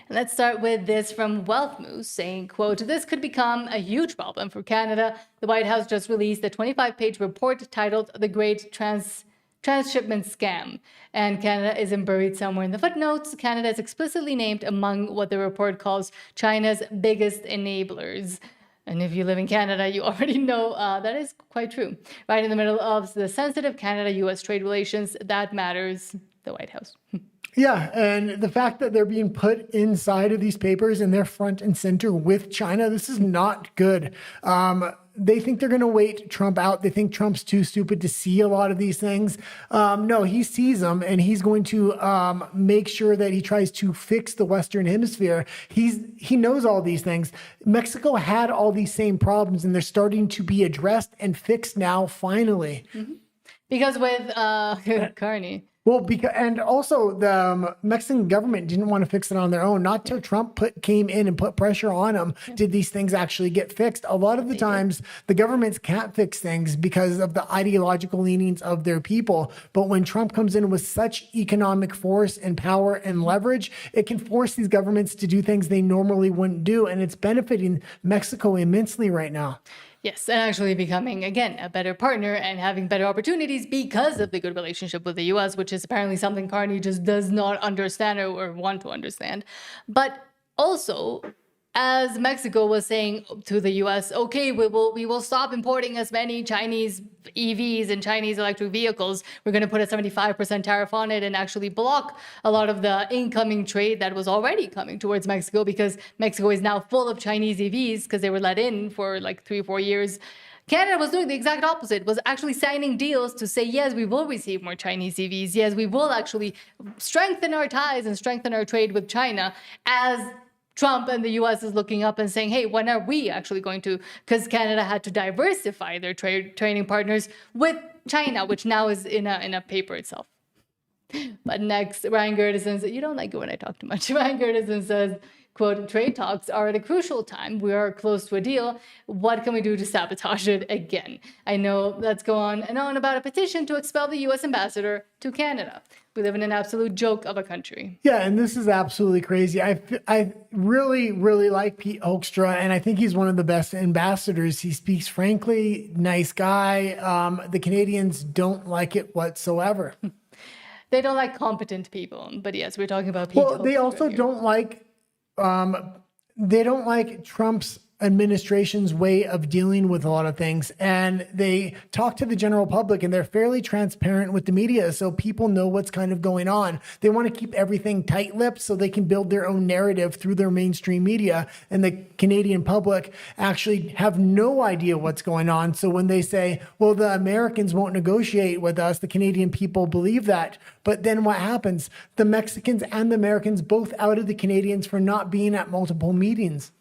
Let's start with this from Wealth Moose saying, quote, this could become a huge problem for Canada. The White House just released a 25-page report titled The Great Transshipment Scam. And Canada isn't buried somewhere in the footnotes. Canada is explicitly named among what the report calls China's biggest enablers. And if you live in Canada, you already know that is quite true. Right in the middle of the sensitive Canada-U.S. trade relations, that matters, the White House. Yeah, and the fact that they're being put inside of these papers and they're front and center with China, this is not good. They think they're going to wait Trump out. They think Trump's too stupid to see a lot of these things. No, he sees them, and he's going to make sure that he tries to fix the Western Hemisphere. He knows all these things. Mexico had all these same problems, and they're starting to be addressed and fixed now, finally. Mm-hmm. Because with Carney. Well, and also the Mexican government didn't want to fix it on their own. Not till Trump came in and put pressure on them did these things actually get fixed. A lot of the times, the governments can't fix things because of the ideological leanings of their people. But when Trump comes in with such economic force and power and leverage, it can force these governments to do things they normally wouldn't do. And it's benefiting Mexico immensely right now. Yes, and actually becoming, again, a better partner and having better opportunities because of the good relationship with the U.S., which is apparently something Carney just does not understand or want to understand. But also, as Mexico was saying to the U.S., okay, we will stop importing as many Chinese EVs and Chinese electric vehicles. We're going to put a 75% tariff on it and actually block a lot of the incoming trade that was already coming towards Mexico, because Mexico is now full of Chinese EVs because they were let in for like 3 or 4 years. Canada was doing the exact opposite, was actually signing deals to say, yes, we will receive more Chinese EVs. Yes, we will actually strengthen our ties and strengthen our trade with China, as Trump and the U.S. is looking up and saying, hey, when are we actually going to? Because Canada had to diversify their trading partners with China, which now is in a paper itself. But next, Ryan Gerdison says, you don't like it when I talk too much. Ryan Gerdison says, quote, trade talks are at a crucial time. We are close to a deal. What can we do to sabotage it again? I know let's go on and on about a petition to expel the U.S. ambassador to Canada. We live in an absolute joke of a country. Yeah, and this is absolutely crazy. I really, really like Pete Hoekstra, and I think he's one of the best ambassadors. He speaks frankly, nice guy. The Canadians don't like it whatsoever. They don't like competent people. But yes, we're talking about Pete Hoekstra. Well, they also don't like Trump's administration's way of dealing with a lot of things, and they talk to the general public, and they're fairly transparent with the media, so people know what's kind of going on. They want to keep everything tight-lipped so they can build their own narrative through their mainstream media, and the Canadian public actually have no idea what's going on. So when they say, well, the Americans won't negotiate with us, the Canadian people believe that. But then what happens? The Mexicans and the Americans both outed the Canadians for not being at multiple meetings.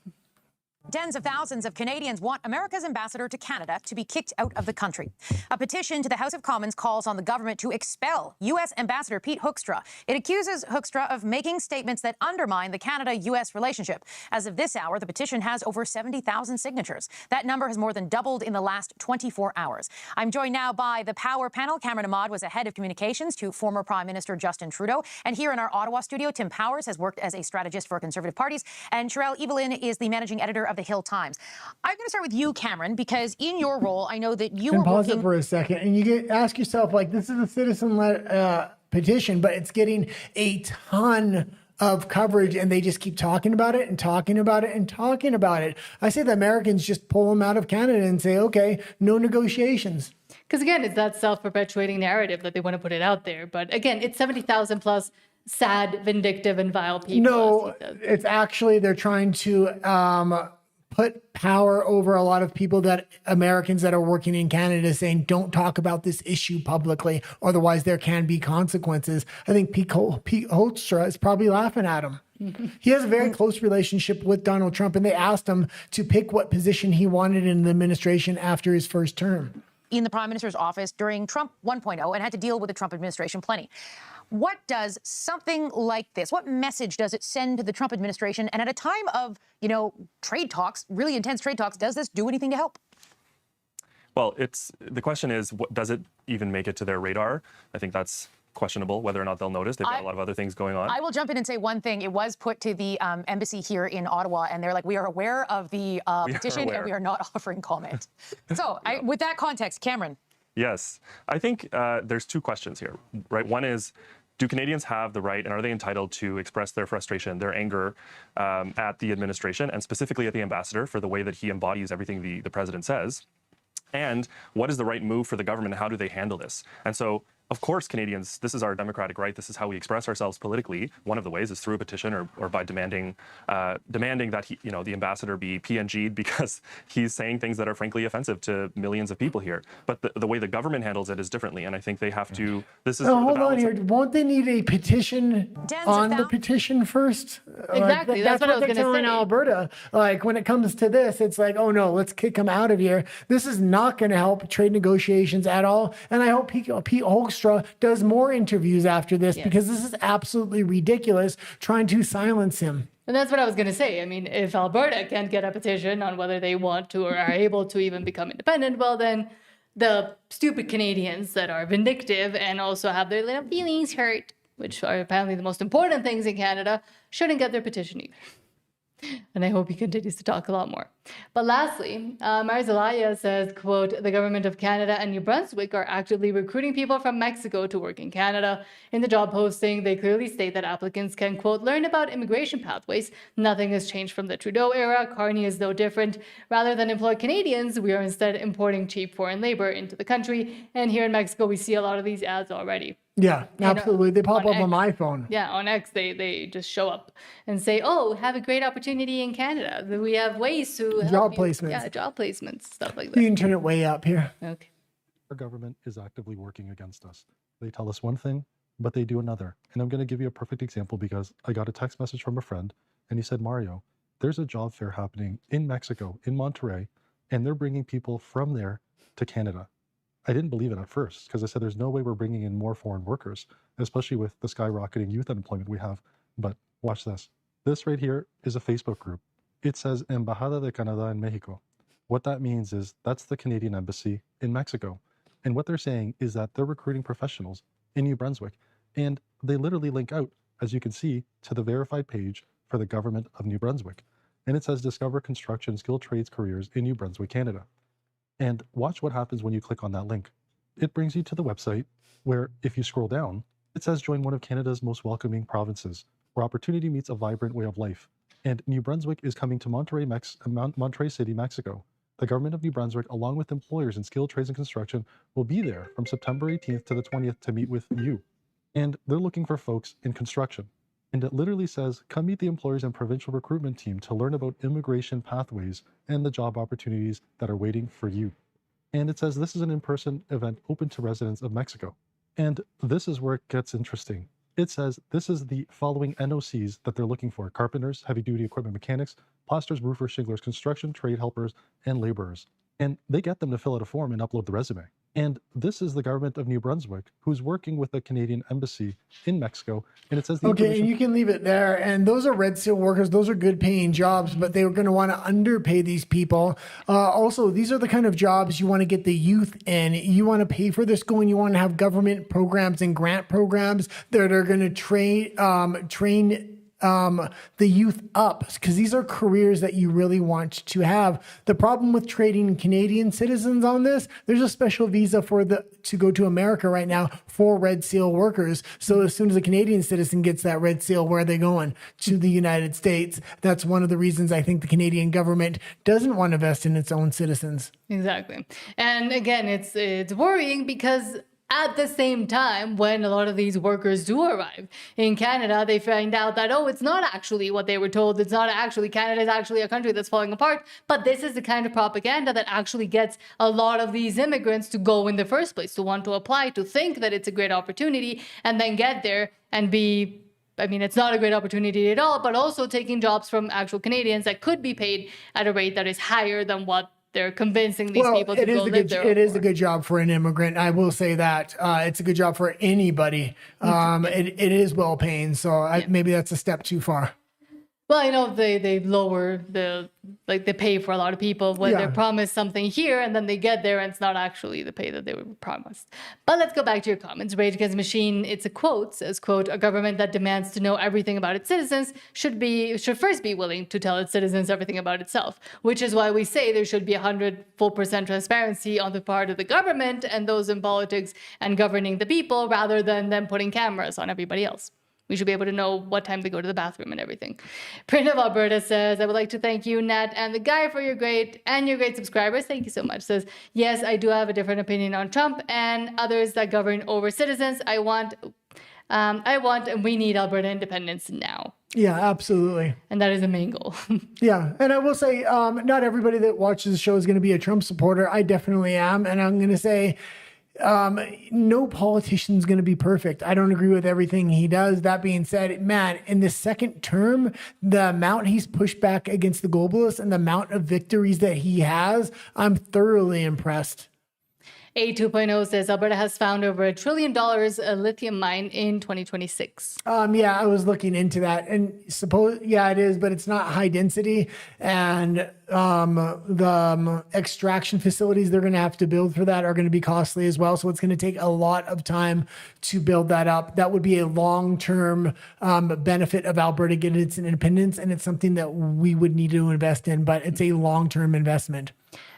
Tens of thousands of Canadians want America's ambassador to Canada to be kicked out of the country. A petition to the House of Commons calls on the government to expel U.S. Ambassador Pete Hoekstra. It accuses Hoekstra of making statements that undermine the Canada-U.S. relationship. As of this hour, the petition has over 70,000 signatures. That number has more than doubled in the last 24 hours. I'm joined now by the Power panel. Cameron Ahmad was a head of communications to former Prime Minister Justin Trudeau. And here in our Ottawa studio, Tim Powers has worked as a strategist for Conservative parties. And Sherelle Evelyn is the managing editor of the Hill Times. I'm going to start with you, Cameron, because in your role, I know that you were pause working... it for a second, and you ask yourself, like, this is a citizen-led petition, but it's getting a ton of coverage, and they just keep talking about it and talking about it and talking about it. I say the Americans just pull them out of Canada and say, okay, no negotiations. Because again, it's that self-perpetuating narrative that they want to put it out there. But again, it's 70,000 plus sad, vindictive, and vile people. No, it's actually they're trying to put power over a lot of people, that Americans that are working in Canada, saying, don't talk about this issue publicly, otherwise there can be consequences. I think Pete Hoekstra is probably laughing at him. He has a very close relationship with Donald Trump, and they asked him to pick what position he wanted in the administration after his first term. In the Prime Minister's office during Trump 1.0 and had to deal with the Trump administration plenty. What does something like this, what message does it send to the Trump administration? And at a time of, trade talks, really intense trade talks, does this do anything to help? Well, the question is, does it even make it to their radar? I think that's questionable whether or not they'll notice. They've got a lot of other things going on. I will jump in and say one thing. It was put to the embassy here in Ottawa, and they're like, we are aware of the petition and we are not offering comment. So with that context, Cameron. Yes, I think there's two questions here, right? One is, do Canadians have the right and are they entitled to express their frustration, their anger at the administration and specifically at the ambassador for the way that he embodies everything the president says? And what is the right move for the government? How do they handle this? And so, of course, Canadians, this is our democratic right. This is how we express ourselves politically. One of the ways is through a petition or by demanding that the ambassador be PNG'd because he's saying things that are frankly offensive to millions of people here. But the way the government handles it is differently, and I think they have to. This is. Hold on here. Won't they need a petition on the petition first? Exactly. That's what I was going to say. telling Alberta. Like when it comes to this, it's like, oh no, let's kick him out of here. This is not going to help trade negotiations at all. And I hope Pete Hoekstra does more interviews after this, because this is absolutely ridiculous trying to silence him. And that's what I was going to say. I mean, if Alberta can't get a petition on whether they want to or are able to even become independent, well, then the stupid Canadians that are vindictive and also have their little feelings hurt, which are apparently the most important things in Canada, shouldn't get their petition either. And I hope he continues to talk a lot more. But lastly, Marzalaya says, quote, the government of Canada and New Brunswick are actively recruiting people from Mexico to work in Canada. In the job posting, they clearly state that applicants can, quote, learn about immigration pathways. Nothing has changed from the Trudeau era. Carney is no different. Rather than employ Canadians, we are instead importing cheap foreign labor into the country. And here in Mexico, we see a lot of these ads already. Yeah, absolutely. They pop up on my phone. Yeah, on X, they just show up and say, oh, have a great opportunity in Canada. We have ways to job placements. Yeah, job placements, stuff like that. You can turn it way up here. Okay. Our government is actively working against us. They tell us one thing, but they do another. And I'm going to give you a perfect example because I got a text message from a friend and he said, Mario, there's a job fair happening in Mexico, in Monterrey, and they're bringing people from there to Canada. I didn't believe it at first because I said there's no way we're bringing in more foreign workers, especially with the skyrocketing youth unemployment we have. But watch this. This right here is a Facebook group. It says Embajada de Canadá en Mexico. What that means is that's the Canadian embassy in Mexico. And what they're saying is that they're recruiting professionals in New Brunswick. And they literally link out, as you can see, to the verified page for the government of New Brunswick. And it says Discover Construction Skilled Trades Careers in New Brunswick, Canada. And watch what happens when you click on that link. It brings you to the website where, if you scroll down, it says join one of Canada's most welcoming provinces, where opportunity meets a vibrant way of life. And New Brunswick is coming to Monterrey City, Mexico. The government of New Brunswick, along with employers in skilled trades and construction, will be there from September 18th to the 20th to meet with you. And they're looking for folks in construction. And it literally says, come meet the employers and provincial recruitment team to learn about immigration pathways and the job opportunities that are waiting for you. And it says this is an in-person event open to residents of Mexico. And this is where it gets interesting. It says this is the following NOCs that they're looking for: carpenters, heavy-duty equipment mechanics, plasterers, roofers, shinglers, construction, trade helpers, and laborers. And they get them to fill out a form and upload the resume. And this is the government of New Brunswick who's working with the Canadian embassy in Mexico. And it says the okay, and you can leave it there. And those are Red Seal workers. Those are good paying jobs, but they're going to want to underpay these people. Also, these are the kind of jobs you want to get the youth in. You want to pay for this going. You want to have government programs and grant programs that are going to train the youth up, because these are careers that you really want to have. The problem with trading Canadian citizens on this, there's a special visa to go to America right now for Red Seal workers. So as soon as a Canadian citizen gets that Red Seal, where are they going? To the United States. That's one of the reasons I think the Canadian government doesn't want to invest in its own citizens. Exactly. And again, it's worrying because At the same time, when a lot of these workers do arrive in Canada, they find out that, oh, it's not actually what they were told. It's not actually, Canada is actually a country that's falling apart. But this is the kind of propaganda that actually gets a lot of these immigrants to go in the first place, to want to apply, to think that it's a great opportunity, and then get there and be, I mean, it's not a great opportunity at all, but also taking jobs from actual Canadians that could be paid at a rate that is higher than what they're convincing these people to go live there. It is a good job for an immigrant. I will say that. It's a good job for anybody. It is well paying. So maybe that's a step too far. Well, I know they lower the pay for a lot of people when they're promised something here and then they get there and it's not actually the pay that they were promised. But let's go back to your comments. Rage Against the Machine, it's a quote, says, quote, a government that demands to know everything about its citizens should first be willing to tell its citizens everything about itself, which is why we say there should be 100% transparency on the part of the government and those in politics and governing the people rather than them putting cameras on everybody else. We should be able to know what time they go to the bathroom and everything. Print of Alberta says, I would like to thank you, Nat, and the guy for your great subscribers. Thank you so much. Says, yes, I do have a different opinion on Trump and others that govern over citizens. I want and we need Alberta independence now. Yeah, absolutely. And that is the main goal. Yeah. And I will say, not everybody that watches the show is going to be a Trump supporter. I definitely am. And I'm going to say, no politician's going to be perfect. I don't agree with everything he does. That being said, man, in the second term, the amount he's pushed back against the globalists and the amount of victories that he has, I'm thoroughly impressed. A 2.0 says Alberta has found over $1 trillion a lithium mine in 2026. Yeah, I was looking into that, and it is, but it's not high density, and the extraction facilities they're going to have to build for that are going to be costly as well. So it's going to take a lot of time to build that up. That would be a long-term benefit of Alberta getting its independence, and it's something that we would need to invest in, but it's a long-term investment.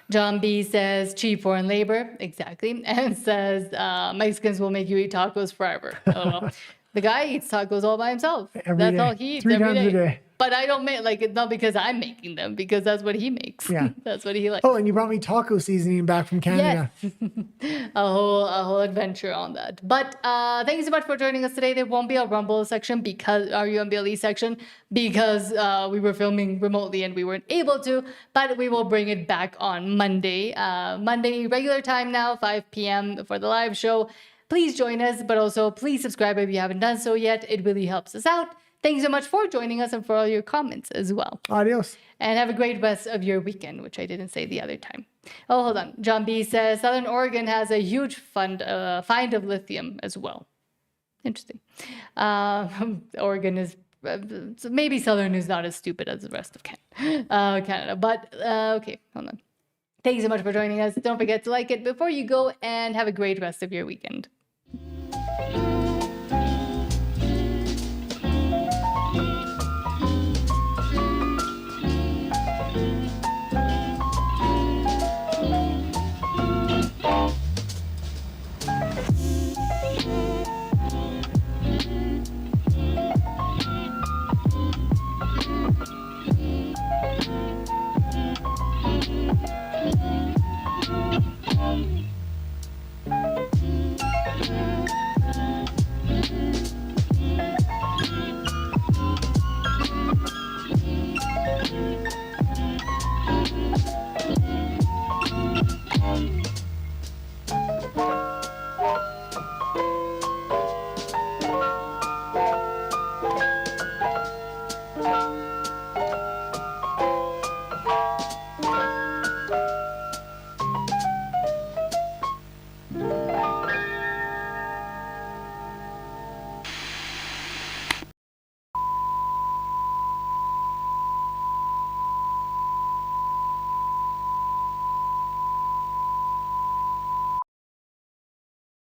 John B says cheap foreign labor, exactly, and says Mexicans will make you eat tacos forever. Oh, well. The guy eats tacos all by himself. That's all he eats 3 every times day. a day. But I don't make it's not because I'm making them, because that's what he makes. Yeah, that's what he likes. Oh, and you brought me taco seasoning back from Canada. Yes. a whole adventure on that. But thank you so much for joining us today. There won't be a Rumble section because our UMBLE section because we were filming remotely and we weren't able to. But we will bring it back on Monday. Monday regular time now, 5 p.m. for the live show. Please join us, but also please subscribe if you haven't done so yet. It really helps us out. Thanks so much for joining us and for all your comments as well. Adios. And have a great rest of your weekend, which I didn't say the other time. Oh, hold on. John B says Southern Oregon has a huge find of lithium as well. Interesting. Oregon is maybe Southern is not as stupid as the rest of Canada. But okay, hold on. Thanks so much for joining us. Don't forget to like it before you go and have a great rest of your weekend.